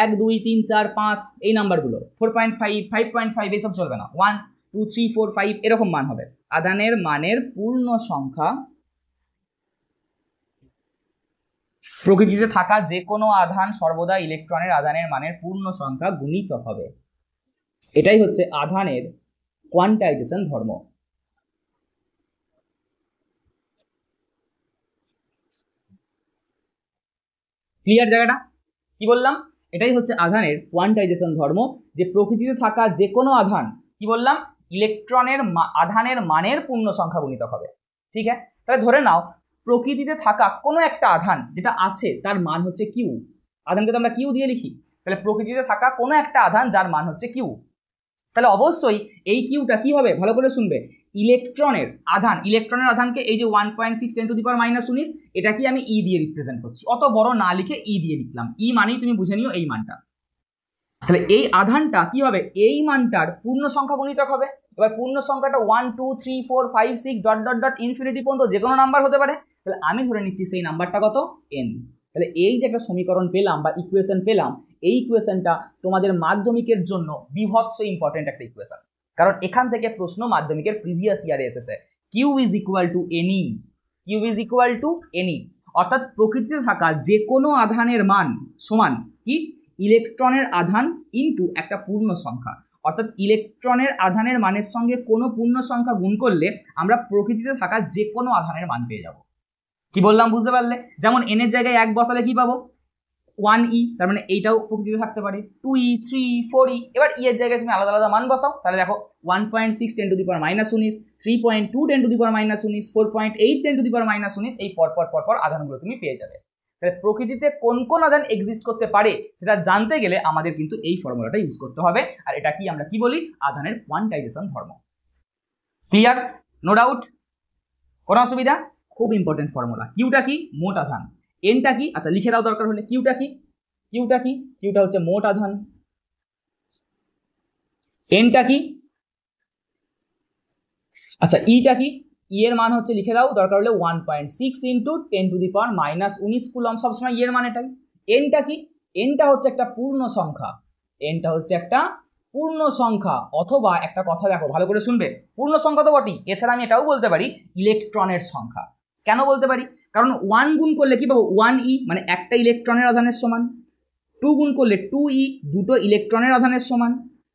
1 2 3 4 5 এই নাম্বারগুলো, 4.5 5.5 এইসব চলবে না, 1 2 3 4 5 এরকম মান হবে। আধানের মানের পূর্ণ সংখ্যা, প্রকৃতিতে থাকা যে কোনো আধান সর্বদা ইলেকট্রনের আধানের মানের পূর্ণ সংখ্যা গুণিতক হবে। এটাই হচ্ছে আধানের কোয়ান্টাইজেশন ধর্ম। ক্লিয়ার জায়গাটা? কি বললাম? এটাই হচ্ছে আধানের কোয়ান্টাইজেশন ধর্ম, যে প্রকৃতিতে থাকা যে কোনো আধান, কি বললাম, ইলেকট্রনের আধানের মানের পূর্ণ সংখ্যা গুণিতক হবে। ঠিক আছে, তাহলে ধরে নাও প্রকৃতিতে থাকা কোনো একটা আধান যেটা আছে তার মান হচ্ছে কিউ, আধানকে তো আমরা কিউ দিয়ে লিখি, তাহলে প্রকৃতিতে থাকা কোনো একটা আধান যার মান হচ্ছে কিউ, তাহলে অবশ্যই এই কিউটা কি হবে? ভালো করে শুনবে, ইলেকট্রনের আধানকে এই যে 1.6 10⁻⁻19, এটা কি আমি ই দিয়ে রিপ্রেজেন্ট করছি, অত বড় না লিখে ই দিয়ে লিখলাম, ই মানেই তুমি বুঝে নিও এই মানটা। তাহলে এই আধানটা কি হবে? এই মানটার পূর্ণ সংখ্যা গুণিতক হবে। এবার পূর্ণ সংখ্যাটা 1 2 3 4 5 6 ডট ডট ডট ইনফিনিটি পর্যন্ত যে কোনো নাম্বার হতে পারে। তাহলে আমি ধরে নিচ্ছি সেই নাম্বারটা কত? n। তাহলে এই যে একটা সমীকরণ পেলাম বা ইকুয়েশন পেলাম, এই ইকুয়েশনটা তোমাদের মাধ্যমিকের জন্য বিভৎস ইম্পর্টেন্ট একটা ইকুয়েশন, কারণ এখান থেকে প্রশ্ন মাধ্যমিকের প্রিভিয়াস ইয়ারে এসেছে। Q is equal to n e, Q is equal to n e, অর্থাৎ প্রকৃতিতে থাকা যে কোনো আধানের মান সমান কি ইলেকট্রনের আধান ইনটু একটা পূর্ণ সংখ্যা, অর্থাৎ ইলেকট্রনের আধানের মানের সঙ্গে কোনো পূর্ণ সংখ্যা গুণ করলে আমরা প্রকৃতিতে থাকা যে কোনো আধানের মান পেয়ে যাব। কি বললাম বুঝতে পারলে? যেমন এন এর জায়গায় 1 বসালে কি পাবো 1e, তার মানে এইটাও প্রকৃতিতে থাকতে পারে 2e 3e 4e। এবার ই এর জায়গায় তুমি আলাদা আলাদা মান বসাও, তাহলে দেখো 1.6 10 to the power -19, 3.2 10 to the power -19, 4.8 10 to the power -19, এই পরপর আধানগুলো তুমি পেয়ে যাবে। তাহলে প্রকৃতিতে কোন কোন আধান এক্সিস্ট করতে পারে সেটা জানতে গেলে আমাদের কিন্তু এই ফর্মুলাটা ইউজ করতে হবে। আর এটা কি আমরা কি বলি? আধানের কোয়ান্টাইজেশন ধর্ম। ক্লিয়ার? No doubt? কোনো অসুবিধা? খুব ইম্পর্টেন্ট ফর্মুলা। কিউটা কি? মোট আধান। এনটা কি? আচ্ছা লিখে দাও দরকার হলে। কিউটা কি? কিউটা কি? কিউটা হচ্ছে মোট আধান। এনটা কি? আচ্ছা ইটা কি? ই এর মান হচ্ছে লিখে দাও দরকার হলে 1.6 into 10 to the power -19 coulomb, সবসময় ই এর মান এটাই। এনটা কি? এনটা হচ্ছে একটা পূর্ণ সংখ্যা। এনটা হচ্ছে একটা পূর্ণ সংখ্যা, অথবা একটা কথা দেখো ভালো করে শুনবে, পূর্ণ সংখ্যা তো বটেই, এছাড়া আমি এটাও বলতে পারি ইলেকট্রনের সংখ্যা। কেন বলতে পারি? কারণ 1 গুণ করলে কি পাবো 1e, মানে একটা ইলেকট্রনের আধানের সমান। 2 গুণ করলে 2e, দুটো ইলেকট্রনের আধানের সমান।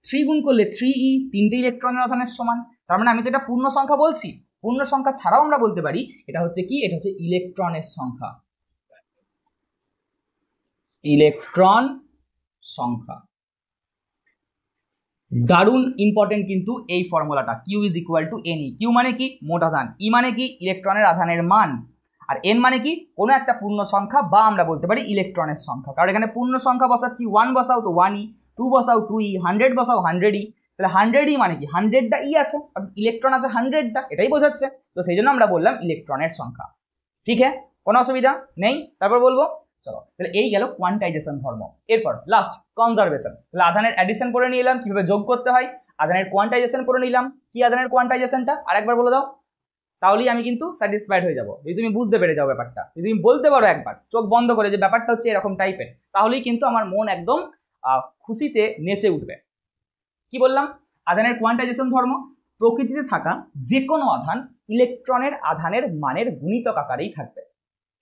3 গুণ করলে 3e, তিনটে ইলেকট্রনের আধানের সমান। তার মানে আমি তো এটা পূর্ণ সংখ্যা বলছি। পূর্ণ সংখ্যা ছাড়াও আমরা বলতে পারি এটা হচ্ছে কি, এটা হচ্ছে ইলেকট্রনের সংখ্যা। ইলেকট্রন সংখ্যা দারুণ ইম্পর্টেন্ট কিন্তু এই ফর্মুলাটা। Q is equal to n e. Q মানে কি? মোট আধান। ই মানে কি? ইলেকট্রনের আধানের মান। আর এন মানে কি? কোনো একটা পূর্ণ সংখ্যা, বা আমরা বলতে পারি ইলেকট্রনের সংখ্যা। কারণ এখানে পূর্ণ সংখ্যা বসাচ্ছি, 1 বসাও তো 1e, 2 বসাও 2e, 100 বসাও 100e। তাহলে 100e মানে কি? 100টা ই আছে, ইলেকট্রন আছে 100টা, এটাই বোঝাচ্ছে। তো সেই জন্য আমরা বললাম ইলেকট্রনের সংখ্যা। ঠিক আছে? কোনো অসুবিধা নেই? তারপর বলবো চলো, তাহলে এই গেল কোয়ান্টাইজেশন ধর্ম। এরপর লাস্ট কনজারভেশন। তাহলে আধানের অ্যাডিশন করে নিলাম, কিভাবে যোগ করতে হয়। আধানের কোয়ান্টাইজেশন করে নিলাম। কি আধানের কোয়ান্টাইজেশনটা আরেকবার বলে দাও, তাহলেই আমি কিন্তু স্যাটিসফাইড হয়ে যাবো। যদি তুমি বুঝতে পেরে যাও ব্যাপারটা, যদি তুমি বলতে পারো একবার চোখ বন্ধ করে যে ব্যাপারটা হচ্ছে এরকম টাইপের, তাহলেই কিন্তু আমার মন একদম খুশিতে নেচে উঠবে। কি বললাম? আধানের কোয়ান্টাইজেশন ধর্ম, প্রকৃতিতে থাকা যে কোনো আধান ইলেকট্রনের আধানের মানের গুণিতক আকারেই থাকবে,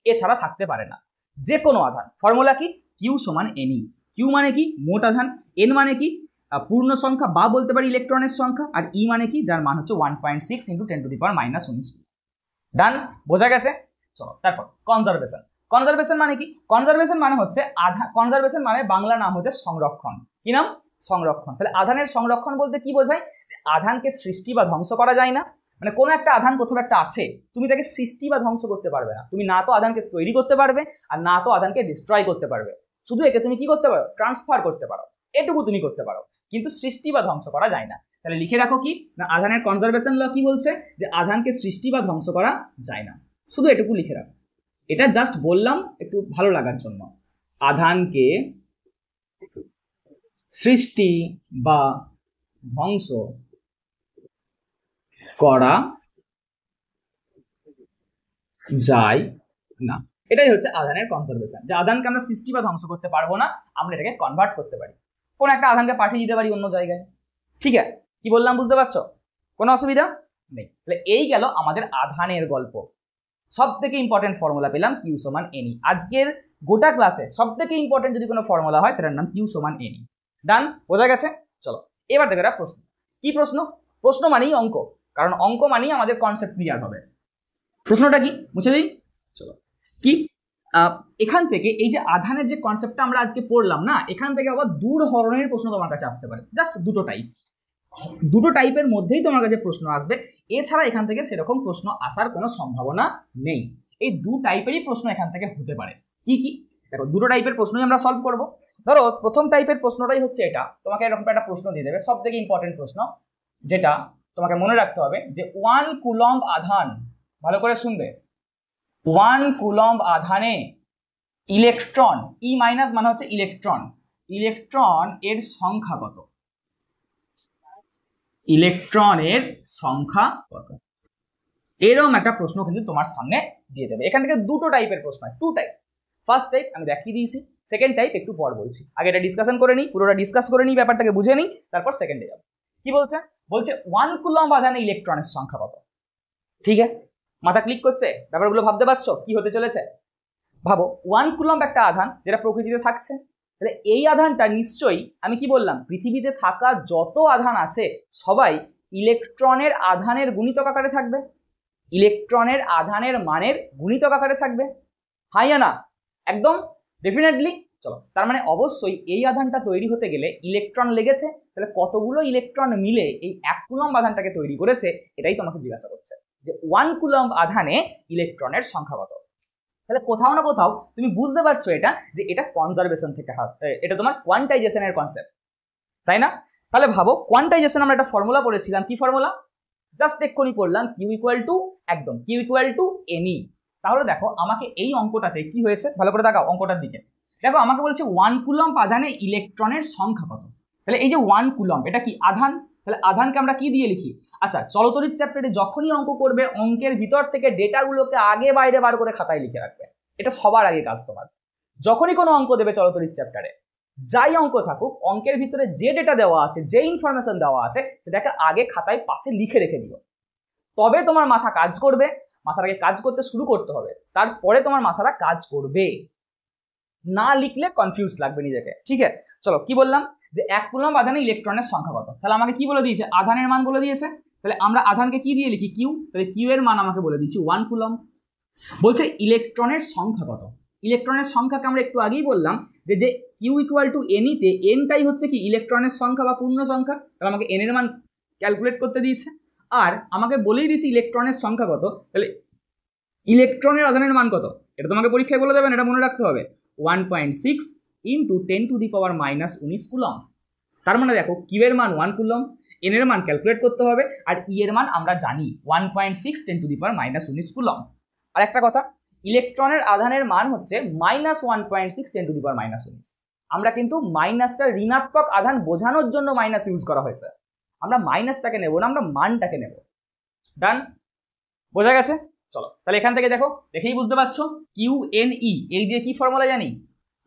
এছাড়া থাকতে পারে না। যে কোনো আধান। ফর্মুলা কি? কিউ সমান এনই। কিউ মানে কি? মোট আধান। এন মানে কি? পূর্ণ সংখ্যা, বা বলতে পারি ইলেকট্রনের সংখ্যা। আর ই মানে কি? যার মান হচ্ছে 1.6 ইন্টু 10 টু দি পাওয়ার -19। ডান? বোঝা গেছে? চলো তারপর কনজারভেশন। কনজারভেশন মানে কি? কনজারভেশন মানে হচ্ছে কনজারভেশন মানে বাংলা নাম হচ্ছে সংরক্ষণ। কি নাম? সংরক্ষণ। তাহলে আধানের সংরক্ষণ বলতে কি বোঝায়? যে আধানকে সৃষ্টি বা ধ্বংস করা যায় না। মানে কোনো একটা আধান কোথাও একটা আছে, তুমি তাকে সৃষ্টি বা ধ্বংস করতে পারবে না। তুমি না তো আধানকে তৈরি করতে পারবে, আর না তো আধানকে ডিস্ট্রয় করতে পারবে। শুধু একে তুমি কি করতে পারো? ট্রান্সফার করতে পারো, এটুকু তুমি করতে পারো, কিন্তু সৃষ্টি বা ধ্বংস করা যায় না। তাহলে লিখে রাখো কি না, আধানের কনজারভেশন ল কি বলছে? যে আধানকে সৃষ্টি বা ধ্বংস করা যায় না। শুধু এটুকু লিখে রাখো। এটা জাস্ট বললাম একটু ভালো লাগার জন্য। আধানকে সৃষ্টি বা ধ্বংস করা যায় না। এটাই হচ্ছে আধানের কনজারভেশন, যে আধানকে আমরা সৃষ্টি বা ধ্বংস করতে পারবো না, আমরা এটাকে কনভার্ট করতে পারি। কোন একটা আধানকে পাঠিয়ে দিতে পারি অন্য জায়গায়। ঠিক আছে? কি বললাম বুঝতে পারছো? কোনো অসুবিধা নেই? তাহলে এই গেল আমাদের আধানের গল্প। সব থেকে ইম্পর্টেন্ট ফর্মুলা পেলাম কিউ সমান এনই। আজকের গোটা ক্লাসে সব থেকে ইম্পর্টেন্ট যদি কোনো ফর্মুলা হয় সেটার নাম কিউ সমান এনই। ডান? বোঝা গেছে? চলো এবার দেখো একটা প্রশ্ন। কি প্রশ্ন? প্রশ্ন মানেই অঙ্ক, কারণ অঙ্ক মানেই আমাদের কনসেপ্ট ক্লিয়ার হবে। প্রশ্নটা কি মুছে দিই। চলো কি, এখান থেকে এই যে আধানের যে কনসেপ্টটা আমরা আজকে পড়লাম না, এখান থেকে আবার দু ধরনের প্রশ্ন তোমার কাছে আসতে পারে। জাস্ট দুটো টাইপ, দুটো টাইপের মধ্যেই তোমার কাছে প্রশ্ন আসবে। এছাড়া এখান থেকে সেরকম প্রশ্ন আসার কোনো সম্ভাবনা নেই। এই দু টাইপেরই প্রশ্ন এখান থেকে হতে পারে। কি কি? দেখো দুটো টাইপের প্রশ্নই আমরা সলভ করব। ধরো প্রথম টাইপের প্রশ্নটাই হচ্ছে এটা, তোমাকে এরকম একটা প্রশ্ন দিয়ে দেবে, সব থেকে ইম্পর্টেন্ট প্রশ্ন, যেটা তোমাকে মনে রাখতে হবে যে 1 কুলম্ব আধান, ভালো করে শুনবে, 1 কুলম্ব আধানে ইলেকট্রন, ই মাইনাস মানে হচ্ছে ইলেকট্রন, ইলেকট্রন এর সংখ্যা কত? ইলেকট্রনের সংখ্যা কত? এরকম একটা প্রশ্ন কিন্তু তোমার সামনে দিয়ে দেবে। এখান থেকে দুটো টাইপের প্রশ্ন হয়, টু টাইপ। ফার্স্ট টাইপ আমি দেখিয়ে দিয়েছি, সেকেন্ড টাইপ একটু পর বলছি। আগে এটা ডিসকাশন করে নিই, পুরোটা ডিসকাস করে নিই, ব্যাপারটাকে বুঝে নিই, তারপর সেকেন্ডে যাবো। কি বলছে? বলছে 1 কুলম্ব আধানে ইলেকট্রনের সংখ্যা কত। ঠিক আছে? মাথা ক্লিক করছে? ব্যাপারগুলো ভাবতে পারছো কি হতে চলেছে? ভাবো 1 কুলম্ব একটা আধান যেটা প্রকৃতিতে থাকছে, তাহলে এই আধানটা নিশ্চয়ই, আমি কি বললাম, পৃথিবীতে থাকা যত আধান আছে সবাই ইলেকট্রনের আধানের গুণিতক আকারে থাকবে, ইলেকট্রনের আধানের মানের গুণিতক আকারে থাকবে। হাই না? একদম ডেফিনেটলি। চলো, তার মানে অবশ্যই এই আধানটা তৈরি হতে গেলে ইলেকট্রন লেগেছে, তাহলে কতগুলো ইলেকট্রন মিলে এই 1 কুলম্ব আধানটাকে তৈরি করেছে, এটাই তোমাকে জিজ্ঞাসা করছে যে 1 কুলম্ব আধানে ইলেকট্রনের সংখ্যা কত। তাহলে কোথাও না কোথাও তুমি বুঝতে পারছো এটা যে এটা কনজারভেশন থেকে, এটা তোমার কোয়ান্টাইজেশনের কনসেপ্ট, তাই না? তাহলে ভাবো কোয়ান্টাইজেশন আমরা একটা ফর্মুলা পড়েছিলাম, কি ফর্মুলা? জাস্ট এক্ষুনি পড়লাম, কিউ ইকুয়াল টু, একদম কিউ ইকুয়াল টু এনই। তাহলে দেখো আমাকে এই অঙ্কটাতে কি হয়েছে, ভালো করে তাকাও অঙ্কটার দিকে। দেখো আমাকে বলছে 1 কুলম্ব আধানে ইলেকট্রনের সংখ্যা কত। তাহলে এই যে 1 কুলম্ব, এটা কি আধান, তাহলে আধানকে আমরা কি দিয়ে লিখি? আচ্ছা, চলতরিৎ চ্যাপ্টারে যখনই অঙ্ক করবে, অঙ্কের ভিতর থেকে ডেটাগুলোকে আগে বাইরে বার করে খাতায় লিখে রাখবে, এটা সবার আগে কাজ তোমার। যখনই কোনো অঙ্ক দেবে চলতরিৎ চ্যাপ্টারে, যাই অঙ্ক থাকুক, অঙ্কের ভিতরে যে ডেটা দেওয়া আছে, যে ইনফরমেশন দেওয়া আছে, সেটাকে আগে খাতায় পাশে লিখে রেখে দিও, তবে তোমার মাথা কাজ করবে। মাথাটাকে কাজ করতে শুরু করতে হবে, তারপরে তোমার মাথাটা কাজ করবে। না লিখলে কনফিউজ লাগবে নিজেকে, ঠিক আছে? চলো, কি বললাম যে 1 কুলম্ব আধানে ইলেকট্রনের সংখ্যা কত। তাহলে আমাকে কি বলে দিয়েছে? আধানের মান বলে দিয়েছে। তাহলে আমরা আধানকে কি দিয়ে লিখি? কিউ। তাহলে কিউ এর মান আমাকে বলে দিয়েছি 1 কুলম্ব। বলছে ইলেকট্রনের সংখ্যা কত। ইলেকট্রনের সংখ্যাকে আমরা একটু আগেই বললাম যে যে কিউ ইকুয়াল টু এনিতে এনটাই হচ্ছে কি ইলেকট্রনের সংখ্যা বা পূর্ণ সংখ্যা। তাহলে আমাকে এন এর মান ক্যালকুলেট করতে দিয়েছে, আর আমাকে বলেই দিয়েছে ইলেকট্রনের সংখ্যা কত। তাহলে ইলেকট্রনের আধানের মান কত, এটা তোমাকে পরীক্ষায় বলে দেবেন, এটা মনে রাখতে হবে। 1.6 ইন্টু 10⁻⁻19 কুলম্ব। তার মানে দেখো কিউ এর মান 1 কুলম্ব, এন এর মান ক্যালকুলেট করতে হবে, আর ই এর মান আমরা জানি 1.6 10⁻⁻19 কুলম্ব। আর একটা কথা, ইলেকট্রনের আধানের মান হচ্ছে -1.6 10⁻⁻19। আমরা কিন্তু মাইনাসটা ঋণাত্মক আধান বোঝানোর জন্য মাইনাস ইউজ করা হয়েছে, আমরা মাইনাসটাকে নেব না, আমরা মানটাকে নেব। ডান? বোঝা গেছে? চলো, তাহলে এখান থেকে দেখো, দেখেই বুঝতে পারছো কিউ এন ই, এই দিয়ে কি ফর্মুলা জানি?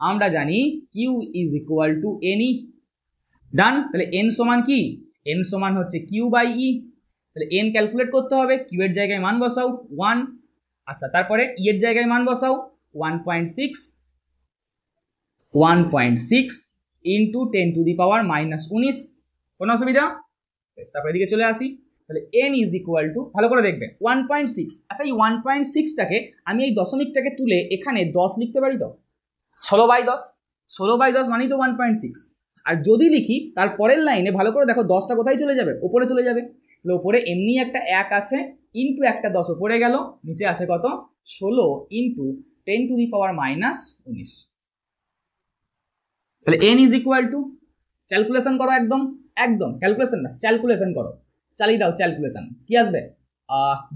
আমরা জানি Q is equal to n e. Done? তাহলে এন সমান কি? এন সমান হচ্ছে কিউ বাই ই। তাহলে এন ক্যালকুলেট করতে হবে, কিউ এর জায়গায় মান বসাও 1। আচ্ছা, তারপরে ই এর জায়গায় মান বসাও 1.6 ইন্টু 10⁻⁻19। কোনো অসুবিধা? তারপরে এদিকে চলে আসি। তাহলে n ইজ ইকুয়াল টু, ভালো করে দেখবে, 1.6। আচ্ছা, এই 1.6টাকে আমি এই দশমিকটাকে তুলে এখানে 10 লিখতে পারি তো? 16/10, 16/10 মানেই তো 1.6। আর যদি লিখি তার পরের লাইনে, ভালো করে দেখো, 10টা কোথায় চলে যাবে? ওপরে চলে যাবে। তাহলে ওপরে এমনি একটা 1 আছে, ইন্টু একটা 10 ওপরে গেল, নিচে আসে কত? 16 ইন্টু 10⁻⁻19। তাহলে n is equal two, calculation করো, একদম একদম ক্যালকুলেশন না, ক্যালকুলেশন করো, চালিয়ে দাও ক্যালকুলেশন। কি আসবে?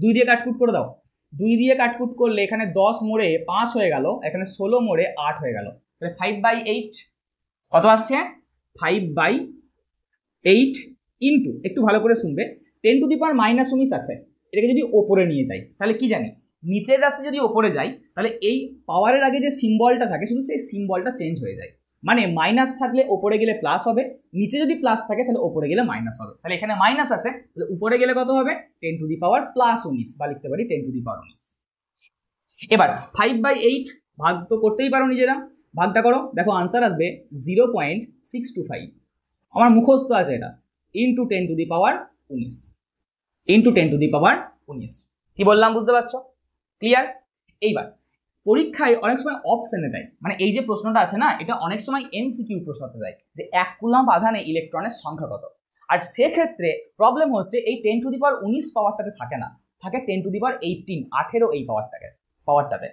2 দিয়ে কাটকুট করে দাও। 2 দিয়ে কাটকুট করলে এখানে 10 মোড়ে 5 হয়ে গেল, এখানে 16 মোড়ে 8 হয়ে গেল। তাহলে 5/8 কত আসছে? 5/8 ইন্টু, একটু ভালো করে শুনবে, 10⁻⁻19 আছে, এটাকে যদি ওপরে নিয়ে যাই তাহলে কি জানি, নিচের রাশি যদি ওপরে যাই তাহলে এই পাওয়ারের আগে যে সিম্বলটা থাকে শুধু সেই সিম্বলটা চেঞ্জ হয়ে যায়। মানে মাইনাস থাকলে ওপরে গেলে প্লাস হবে, নিচে যদি প্লাস থাকে তাহলে ওপরে গেলে মাইনাস হবে। তাহলে এখানে মাইনাস আছে, তাহলে উপরে গেলে কত হবে? 10⁻+19, বা লিখতে পারি 10⁻19। এবার 5/8 ভাগ তো করতেই পারো নিজেরা, ভাগটা করো, দেখো আনসার আসবে 0.625। আমার মুখস্থ আছে এটা, ইন্টু 10⁻19 ইন্টু 10⁻19। কি বললাম বুঝতে পারছো? ক্লিয়ার? এইবার পরীক্ষায় অনেক সময় অপশনে দেয়, মানে এই যে প্রশ্নটা আছে না, এটা অনেক সময় এমসিকিউ প্রশ্নতে দেয় যে 1 কুলম্ব আধানে ইলেকট্রনের সংখ্যা কত। আর সেক্ষেত্রে প্রবলেম হচ্ছে এই 10⁻19 পাওয়ারটাতে থাকে না, থাকে 10⁻18, 18 এই পাওয়ারটাতে।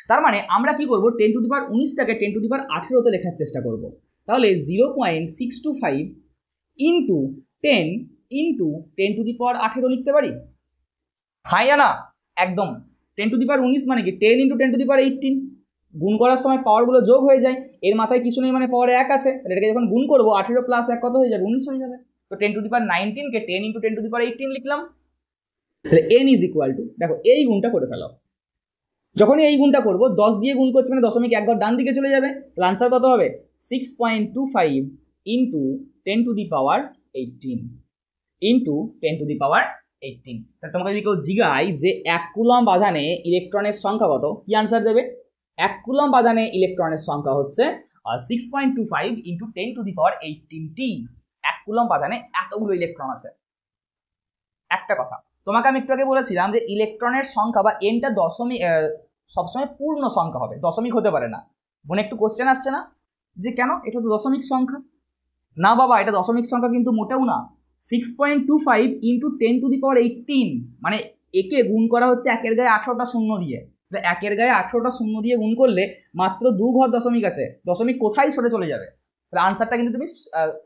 তার মানে আমরা কি করব, 10⁻19টাকে 10⁻18তে লেখার চেষ্টা করব। তাহলে 0.625 ইন্টু 10 ইন্টু 10⁻18 লিখতে পারি। হাই না? একদম। 10⁻19 মানে কি 10 ইন্টু 10⁻18, গুণ করার সময় পাওয়ারগুলো যোগ হয়ে যায়, এর মাথায় কিছু নেই, মানে পাওয়ার 1 আছে, এটাকে যখন গুণ করবো 18 + 1 কত হয়ে যাবে? 19 হয়ে যাবে। তো 10⁻19কে 10 ইন্টু 10⁻18 লিখলাম। তাহলে n ইজ ইকুয়াল টু, দেখো এই গুণটা করে ফেলো, যখনই এই গুণটা করবো 10 দিয়ে গুণ করছে মানে দশমিক 1 ঘর ডান দিকে চলে যাবে, তাহলে আনসার কত হবে? 6.25 ইন্টু 10⁻18 ইন্টু 10⁻18। 18। তাহলে তোমাকে যদি কেউ জিজ্ঞাই যে 1 কুলম্ব আধানে ইলেকট্রনের সংখ্যা কত, কি আনসার দেবে? 1 কুলম্ব আধানে ইলেকট্রনের সংখ্যা হচ্ছে 6.25 × 10⁻18t। 1 কুলম্ব আধানে এতগুলো ইলেকট্রন আছে। একটা কথা তোমাকে আমি একটু আগে বলেছিলাম যে ইলেকট্রনের সংখ্যা বা এনটা দশমিক সবসময় পূর্ণ সংখ্যা হবে, দশমিক হতে পারে না। মনে একটু কোশ্চেন আসছে না যে কেন, এটা তো দশমিক সংখ্যা। না বাবা, এটা দশমিক সংখ্যা কিন্তু মোটেও না। 6.25 × 10⁻18 মানে একে গুণ করা হচ্ছে 1 এর গায়ে 18টা শূন্য দিয়ে। 1 এর গায়ে 18টা শূন্য দিয়ে গুণ করলে মাত্র 2 ঘর দশমিক আছে, দশমিক কোথায় সরে চলে যাবে? তাহলে আনসারটা কিন্তু তুমি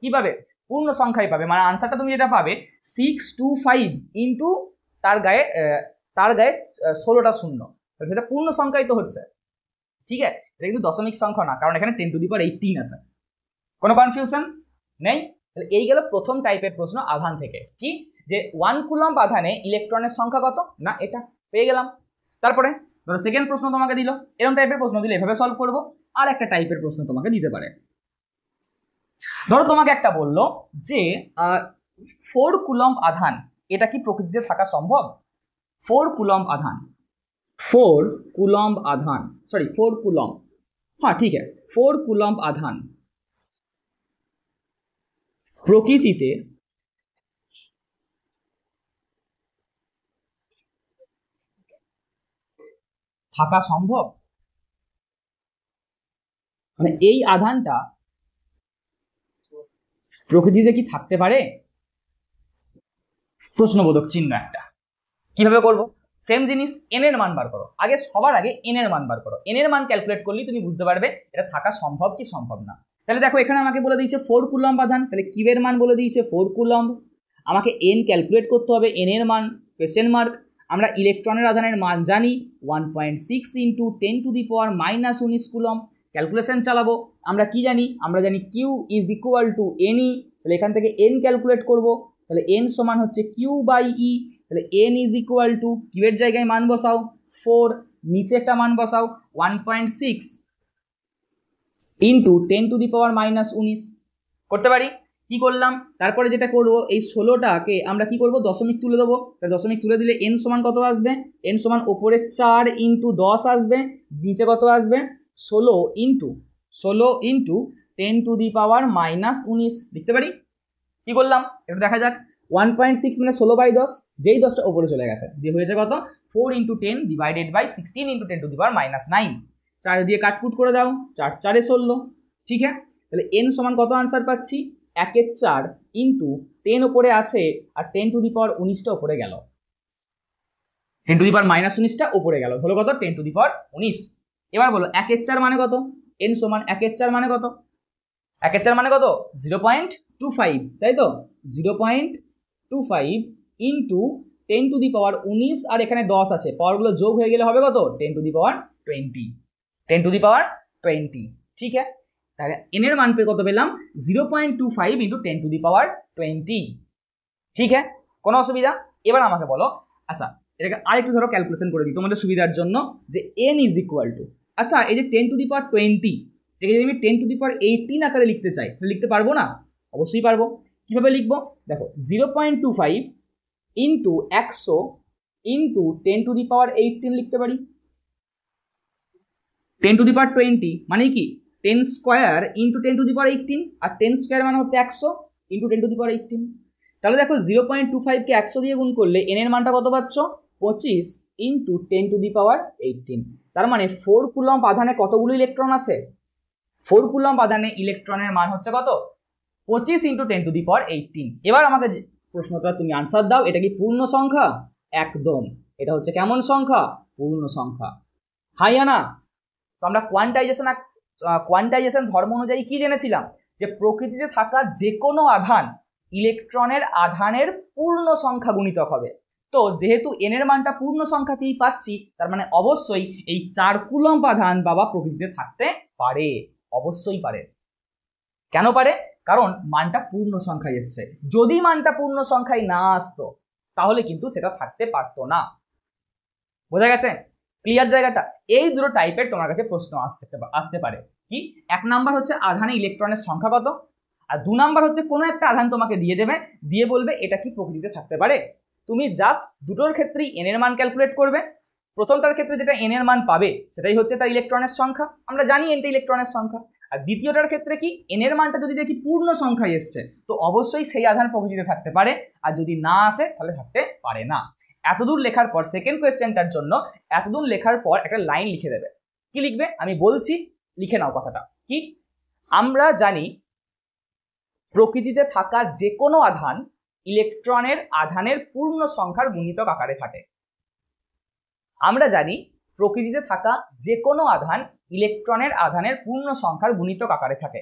কি পাবে? পূর্ণ সংখ্যায় পাবে। মানে আনসারটা তুমি যেটা পাবে 625 ইন্টু তার গায়ে 16টা শূন্য, তাহলে সেটা পূর্ণ সংখ্যাই তো হচ্ছে। ঠিক আছে, এটা কিন্তু দশমিক সংখ্যা না, কারণ এখানে 10⁻18 আছে। কোনো কনফিউশন নেই? তাহলে এই গেল প্রথম টাইপের প্রশ্ন আধান থেকে, কি যে 1 কুলম্ব আধানে ইলেকট্রনের সংখ্যা কত, না এটা পেয়ে গেলাম। তারপরে ধরো সেকেন্ড প্রশ্ন তোমাকে দিল, এরকম টাইপের প্রশ্ন দিলে এভাবে সলভ করবো। আর একটা টাইপের প্রশ্ন তোমাকে দিতে পারে, ধরো তোমাকে একটা বললো যে 4 কুলম্ব আধান, এটা কি প্রকৃতিতে থাকা সম্ভব? 4 কুলম্ব আধান, 4 কুলম্ব আধান, সরি 4 কুলম্ব, हाँ ठीक है, 4 কুলম্ব আধান প্রকৃতিতে থাকা সম্ভব? মানে এই আধানটা প্রকৃতিতে কি থাকতে পারে? প্রশ্নবোধক চিহ্ন একটা। কিভাবে করব? সেম জিনিস, এন এর মান বার করো আগে, সবার আগে এন এর মান বার করো। এন এর মান ক্যালকুলেট করলেই তুমি বুঝতে পারবে এটা থাকা সম্ভব কি সম্ভব না। তাহলে দেখো এখানে আমাকে বলে দিয়েছে 4 কুলম্ব আধান, তাহলে কিউবের মান বলে দিয়েছে 4 কুলম্ব। আমাকে এন ক্যালকুলেট করতে হবে, এন এর মান কোয়েশ্চেন মার্ক। আমরা ইলেকট্রনের আধানের মান জানি 1.6 × 10⁻−19 কুলম্ব। ক্যালকুলেশন চালাবো, আমরা কি জানি? আমরা জানি Q is equal to n e, তাহলে এখান থেকে এন ক্যালকুলেট করব। তাহলে এন সমান হচ্ছে কিউ বাই ই, তাহলে এন ইজ ইকুয়াল টু কিউয়ের জায়গায় মান বসাও 4, নিচে একটা মান বসাও 1.6 × 10⁻−19 করতে পারি। কি করলাম? তারপরে যেটা করব, এই 16টাকে আমরা কি করব? দশমিক তুলে দেবো। তাহলে দশমিক তুলে দিলে এন সমান কত আসবে? এন সমান ওপরে 4 × 10 আসবে, নিচে কত আসবে? 16 × 10⁻−19 লিখতে পারি। কি করলাম একটু দেখা যাক। 1.6 মানে 16/10, যেই 10টা ওপরে চলে গেছে দিয়ে হয়েছে কত? 4 × 10 / 16 × 10⁻9। 4 দিয়ে কাটকুট করে দাও, 4 4 16। ঠিক আছে, তাহলে এন সমান কত আনসার পাচ্ছি? 1/4 × 10 ওপরে আছে আর 10⁻19টা ওপরে গেল, 10⁻−19টা ওপরে গেল, হলো কত? 10⁻19। এবার বলো 1/4 মানে কত? এন সমান 1/4 মানে কত? 1/4 মানে কত? 0.25, তাই তো? 0.25 × 10⁻19 আর এখানে 10 আছে, পাওয়ারগুলো যোগ হয়ে গেলে হবে কত? 10⁻20, 10⁻20। ঠিক আছে, তাহলে এন এর মান পেয়ে কত পেলাম? 0.25 × 10⁻20। ঠিক আছে, কোনো অসুবিধা? এবার আমাকে বলো, আচ্ছা এটাকে আরেকটু ধরো ক্যালকুলেশন করে দিই তোমাদের সুবিধার জন্য, যে এন ইজ ইকুয়াল টু, আচ্ছা এই যে 10⁻20 এটাকে যদি আমি 10⁻18 আকারে লিখতে চাই তাহলে লিখতে পারবো না? অবশ্যই পারবো। কিভাবে লিখবো? দেখো 0.25 × 100 × 10⁻18 লিখতে পারি। 10⁻20 মানে কি? 10 স্কোয়ার × 10⁻18, আর 10 স্কোয়ার মানে হচ্ছে 100 × 10⁻18। তাহলে দেখো 0.25কে 100 দিয়ে গুণ করলে এন এর মানটা কত পাচ্ছ? 25 × 10⁻18। তার মানে 4 কুলম্ব আধানে কতগুলো ইলেকট্রন আছে? 4 কুলম্ব আধানে ইলেকট্রনের মান হচ্ছে কত? 25 × 10⁻18। এবার আমাকে প্রশ্নটা তুমি আনসার দাও, এটা কি পূর্ণ সংখ্যা? একদম, এটা হচ্ছে কেমন সংখ্যা? পূর্ণ সংখ্যা। হাই না? তো আমরা কোয়ান্টাইজেশন ধর্ম অনুযায়ী কি জেনেছিলাম? যে প্রকৃতিতে থাকা যে কোনো আধান ইলেকট্রনের আধানের পূর্ণ সংখ্যা গুণিতক হবে। তো যেহেতু এন এর মানটা পূর্ণ সংখ্যাতেই পাচ্ছি, তার মানে অবশ্যই এই 4 কুলম্ব আধান বাবা প্রকৃতিতে থাকতে পারে, অবশ্যই পারে। কেন পারে? কারণ মানটা পূর্ণ সংখ্যায় এসছে। যদি মানটা পূর্ণ সংখ্যায় না আসতো তাহলে কিন্তু সেটা থাকতে পারতো না। বোঝা গেছে? ক্লিয়ার জায়গাটা? এই দুটো টাইপের তোমার কাছে প্রশ্ন আসতে পারে। কি? 1 নাম্বার হচ্ছে আধানে ইলেকট্রনের সংখ্যা কত, আর 2 নাম্বার হচ্ছে কোনো একটা আধান তোমাকে দিয়ে দেবে, দিয়ে বলবে এটা কি প্রকৃতিতে থাকতে পারে। তুমি জাস্ট দুটোর ক্ষেত্রেই এন এর মান ক্যালকুলেট করবে। প্রথমটার ক্ষেত্রে যেটা এন এর মান পাবে সেটাই হচ্ছে তার ইলেকট্রনের সংখ্যা, আমরা জানি এনটা ইলেকট্রনের সংখ্যা। আর দ্বিতীয়টার ক্ষেত্রে কি, এন এর মানটা যদি দেখি পূর্ণ সংখ্যায় এসছে তো অবশ্যই সেই আধান প্রকৃতিতে থাকতে পারে, আর যদি না আসে তাহলে থাকতে পারে না। এতদূর লেখার পর সেকেন্ড কোয়েশ্চেনটার জন্য এতদূর লেখার পর একটা লাইন লিখে দেবে। কি লিখবে আমি বলছি, লিখে নাও কথাটা। কি, আমরা জানি প্রকৃতিতে থাকা যে কোনো আধান ইলেকট্রনের আধানের পূর্ণ সংখ্যার গুণিতক আকারে থাকে। আমরা জানি প্রকৃতিতে থাকা যে কোনো আধান ইলেকট্রনের আধানের পূর্ণ সংখ্যার গুণিতক আকারে থাকে।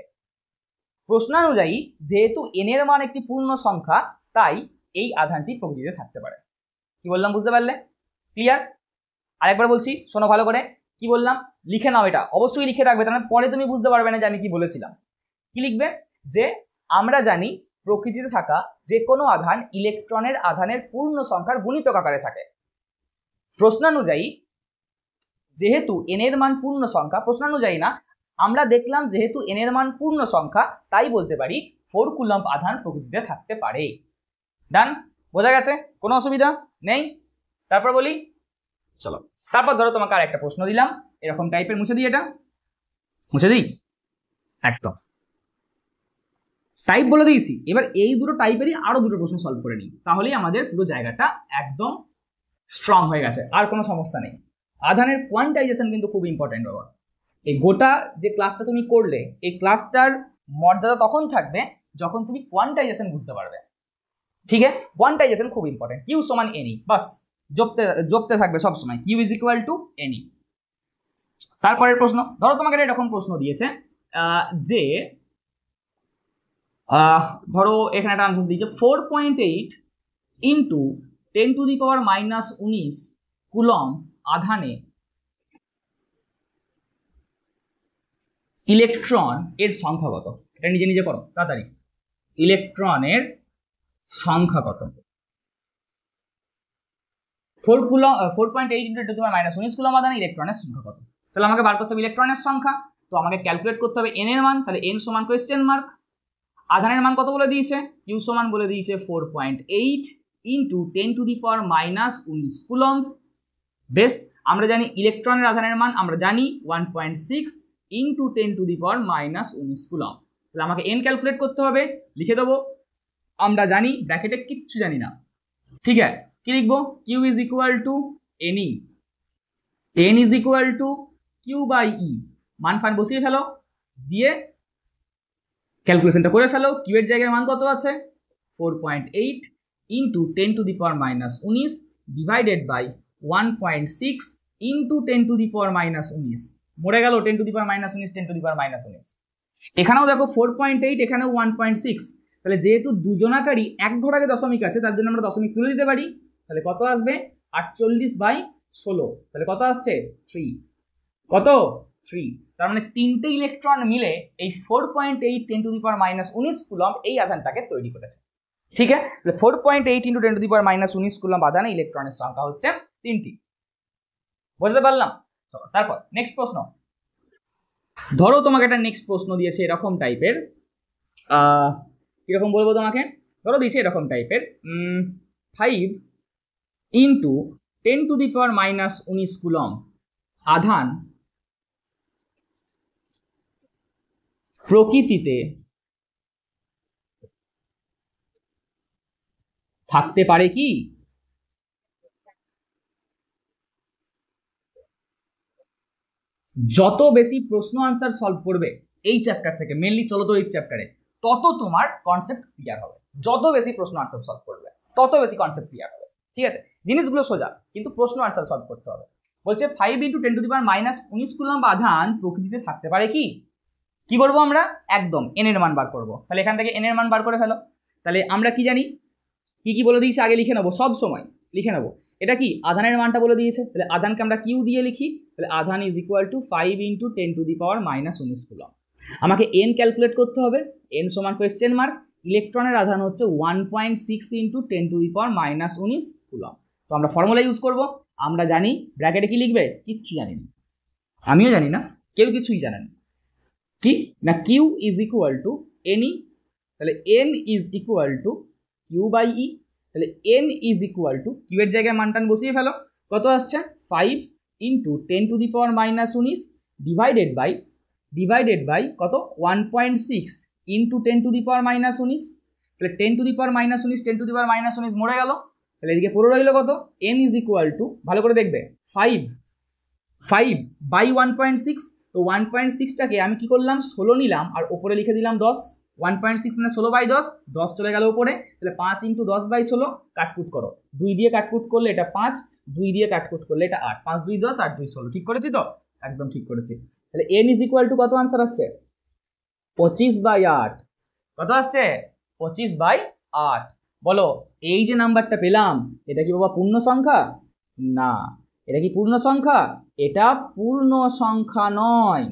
প্রশ্নানুযায়ী যেহেতু এন এর মান একটি পূর্ণ সংখ্যা, তাই এই আধানটি প্রকৃতিতে থাকতে পারে। কি বললাম বুঝতে পারলে? ক্লিয়ার? আরেকবার বলছি, শোনো ভালো করে। কি বললাম লিখে নাও, এটা অবশ্যই লিখে রাখবে, তাহলে পরে তুমি বুঝতে পারবে না যে আমি কি বলেছিলাম। কি লিখবে, যে আমরা জানি প্রকৃতিতে থাকা যে কোনো আধান ইলেকট্রনের আধানের পূর্ণ সংখ্যার গুণিতক আকারে থাকে। প্রশ্নানুযায়ী যেহেতু এন এর মান পূর্ণ সংখ্যা, প্রশ্নানুযায়ী না, আমরা দেখলাম যেহেতু এন এর মান পূর্ণ সংখ্যা তাই বলতে পারি 4 কুলম্ব আধান প্রকৃতিতে থাকতে পারে। ডান? বোঝা গেছে? কোনো অসুবিধা নেই? তারপর বলি, চলো তারপর ধরো তোমাকে আর একটা প্রশ্ন দিলাম এরকম টাইপের, মুছে দিই, এটা মুছে দিই একদম, টাইপ বলে দিয়েছি। এবার এই দুটো টাইপেরই আরো দুটো প্রশ্ন সলভ করে নিই, তাহলেই আমাদের পুরো জায়গাটা একদম স্ট্রং হয়ে গেছে, আর কোনো সমস্যা নেই। আধানের কোয়ান্টাইজেশন কিন্তু খুব ইম্পর্টেন্ট বাবা। এই গোটা যে ক্লাসটা তুমি করলে, এই ক্লাসটার মর্যাদা তখন থাকবে যখন তুমি কোয়ান্টাইজেশন বুঝতে পারবে। ঠিক আছে, কোয়ান্টাইজেশন খুব ইম্পর্টেন্ট। কিউ সমান এনই, বাস জপতে থাকবে সবসময়, কিউ ইজ ইকুয়াল টু এনই। তারপরের প্রশ্ন, ধরো তোমাকে এরকম প্রশ্ন দিয়েছে যে ধরো এখানে একটা আনসার দিয়েছে 4.8 ইন্টু 10⁻⁻19 কুলম্ব আধানে ইলেকট্রন এর সংখ্যা কত? এটা নিজে নিজে করো তাড়াতাড়ি। ইলেকট্রনের সংখ্যা কত? 4.8 ইন্টু 10⁻19 কুলম্ব আধানে ইলেকট্রনের সংখ্যা কত? তাহলে আমাকে বার করতে হবে ইলেকট্রনের সংখ্যা, তো আমাকে ক্যালকুলেট করতে হবে এন এর মান। তাহলে এন সমান কোয়েশ্চেন মার্ক, আধানের মান কত বলে দিয়েছে, কিউ সমান বলে দিয়েছে 4.8 ইন্টু 10⁻⁻19 কুলম্ব। বেশ, আমরা জানি ইলেকট্রনের আধানের মান আমরা জানি 1.6 ইন্টু 10⁻⁻19 কুলম্ব। তাহলে আমাকে এন ক্যালকুলেট করতে হবে, লিখে দেবো, আমরা জানি ব্র্যাকেটে কিচ্ছু জানি না। ঠিক আছে, কি লিখবো, Q is equal to n e, n is equal to Q by e, মান ফান বসিয়ে ফেলো, দিয়ে ক্যালকুলেশনটা করে ফেলো। কিউ এর জায়গায় মান কত আছে, 4.8 ইন্টু 10⁻⁻19 ডিভাইডেড বাই 1.6 ইন্টু 10⁻⁻19, মরে গেল 10⁻⁻19 10⁻⁻19। এখানেও দেখো 4.8, এখানেও 1.6, তাহলে যেহেতু দুজনাকারই এক ঘর আগে দশমিক আছে তার জন্য আমরা দশমিক তুলে দিতে পারি। তাহলে কত আসবে, 48/16, তাহলে কত আসছে 3, কত 3। তার মানে তিনটে ইলেকট্রন মিলে এই 4.8 10⁻⁻19 কুলম্ব এই আধানটাকে তৈরি করেছে। ঠিক আছে, তাহলে 4.8 ইন্টু 10⁻⁻19 কুলম্ব আধানে ইলেকট্রনের সংখ্যা হচ্ছে 3টি। বুঝতে পারলাম? তারপর নেক্সট প্রশ্ন, ধরো তোমাকে একটা নেক্সট প্রশ্ন দিয়েছে এরকম টাইপের, কিরকম বলবো তোমাকে, ধরো দিয়েছে এরকম টাইপের 5 ইন্টু 10⁻⁻19 কুলম্ব আধান প্রকৃতিতে থাকতে পারে কি? যত বেশি প্রশ্ন আনসার সলভ করবে এই চ্যাপ্টার থেকে, মেনলি চলো তো এই চ্যাপ্টারে, তত তোমার কনসেপ্ট ক্লিয়ার হবে। যত বেশি প্রশ্ন আনসার সলভ করবে তত বেশি কনসেপ্ট ক্লিয়ার হবে। ঠিক আছে, জিনিসগুলো সোজা, কিন্তু প্রশ্ন আনসার সলভ করতে হবে। বলছে 5 ইন্টু 10⁻⁻19 কুলম্ব আধান প্রকৃতিতে থাকতে পারে কি? কি করবো আমরা, একদম এন এর মান বার করবো। তাহলে এখান থেকে এন এর মান বার করে ফেলো। তাহলে আমরা কি জানি, কি কি বলে দিয়েছে আগে লিখে নেবো, সব সময় লিখে নেবো। এটা কি, আধানের মানটা বলে দিয়েছে, তাহলে আধানকে আমরা কিউ দিয়ে লিখি। তাহলে আধান is equal two 5 into 10⁻⁻19 coulomb. আমাকে এন ক্যালকুলেট করতে হবে, এন সমান কোয়েশ্চেন মার্ক, ইলেকট্রনের আধান হচ্ছে 1.6 ইন্টু 10⁻⁻19 কুলম্ব। তো আমরা ফর্মুলা ইউজ করব। আমরা জানি ব্র্যাকেটে কি লিখবে, কিচ্ছু জানি না, আমিও জানি না, কেউ কিছুই জানেন কি না, Q is equal to n e, তাহলে n is equal to Q by e. তাহলে n ইজ ইকুয়াল টু কিউয়ের জায়গায় মানটান বসিয়ে ফেলো, কত আসছে 5 ইন্টু 10⁻⁻19 ডিভাইডেড বাই কত 1.6 ইন্টু 10⁻⁻19, তাহলে 10⁻⁻19 10⁻⁻19 মরে গেল, তাহলে এদিকে পুরো রইল কত n ইজ ইকুয়াল টু, ভালো করে দেখবে 5 বাই 1.6, তো 1.6টাকে আমি কি করলাম 16 নিলাম আর ওপরে লিখে দিলাম 10, 1.6 মানে 16/10 চলে গেল উপরে, তাহলে 5 ইন্টু 10/16 কাটকুট করো, 2 দিয়ে কাটকুট করলে এটা 5, 2 দিয়ে কাটকুট করলে এটা 8, 5 2 10 8 2 16, ঠিক করেছি তো? একদম ঠিক করেছি। তাহলে n ইজ ইকুয়াল টু কত আনসার আসছে 25/8, কত আসছে 25/8। বলো এই যে নাম্বারটা পেলাম এটা কি বাবা পূর্ণ সংখ্যা? না, এটা কি পূর্ণ সংখ্যা? এটা পূর্ণ সংখ্যা নয়,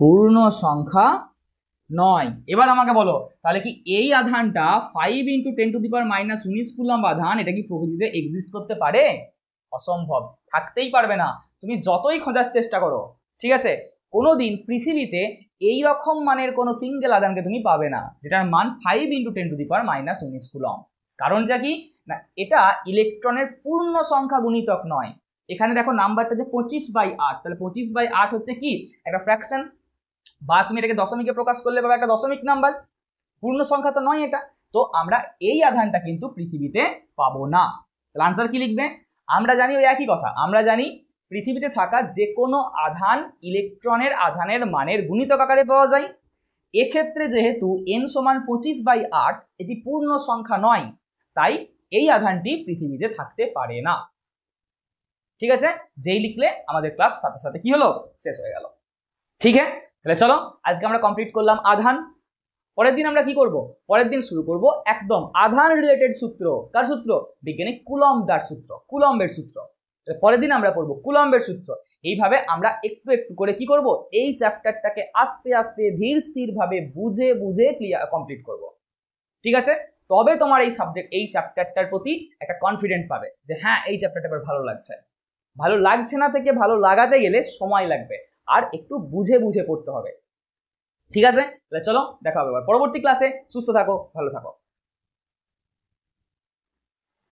পূর্ণ সংখ্যা নয়। এবার আমাকে বলো তাহলে কি এই আধানটা 5 ইন্টু 10⁻⁻19 কুলম্ব আধান এটা কি প্রকৃতিতে এক্সিস্ট করতে পারে? অসম্ভব, থাকতেই পারবে না, তুমি যতই খোঁজার চেষ্টা করো, ঠিক আছে? কোনোদিন পৃথিবীতে এই রকম মানের কোনো সিঙ্গেল আধানকে তুমি পাবে না যেটার মান 5 ইন্টু 10⁻⁻19 কুলম্ব। কারণটা কি না, এটা ইলেকট্রনের পূর্ণ সংখ্যা গুণিতক নয়। এখানে দেখো নাম্বারটা যে 25/8, তাহলে 25/8 হচ্ছে কি একটা ফ্র্যাকশন, বা তুমি এটাকে দশমিকে প্রকাশ করলে পাবে একটা দশমিক নাম্বার, পূর্ণ সংখ্যা তো নয় এটা। তো আমরা এই আধানটা কিন্তু পৃথিবীতে পাবো না। তাহলে আনসার কি লিখবে? আমরা জানি ওই একই কথা, আমরা জানি পৃথিবীতে থাকা যে কোনো আধান ইলেকট্রনের আধানের মানের গুণিতক আকারে পাওয়া যায়। এক্ষেত্রে যেহেতু n সমান 25/8 এটি পূর্ণ সংখ্যা নয়, তাই এই আধানটি পৃথিবীতে থাকতে পারে না। ঠিক আছে, যেই লিখলে আমাদের ক্লাস সাথে সাথে কি হলো শেষ হয়ে গেল। ঠিক আছে, তাহলে চলো আজকে আমরা কমপ্লিট করলাম আধান। পরের দিন আমরা কি করব? পরের দিন শুরু করব একদম আধান রিলেটেড সূত্র। কার সূত্র? বিজ্ঞানী কুলম্বের সূত্র, কুলম্বের সূত্র। পরের দিন আমরা পড়বো কুলম্বের সূত্র। এইভাবে আমরা একটু একটু করে কি করব, এই চ্যাপ্টারটাকে আস্তে আস্তে ধীর স্থির ভাবে বুঝে বুঝে কমপ্লিট করব। ঠিক আছে, তবে তোমার এই সাবজেক্ট এই চ্যাপ্টারটার প্রতি একটা কনফিডেন্ট পাবে যে হ্যাঁ এই চ্যাপ্টারটা এবার ভালো লাগছে। ভালো লাগছে না থেকে ভালো লাগাতে গেলে সময় লাগবে, আর একটু বুঝে বুঝে পড়তে হবে। ঠিক আছে, তাহলে চলো দেখা হবে এবার পরবর্তী ক্লাসে। সুস্থ থাকো, ভালো থাকো।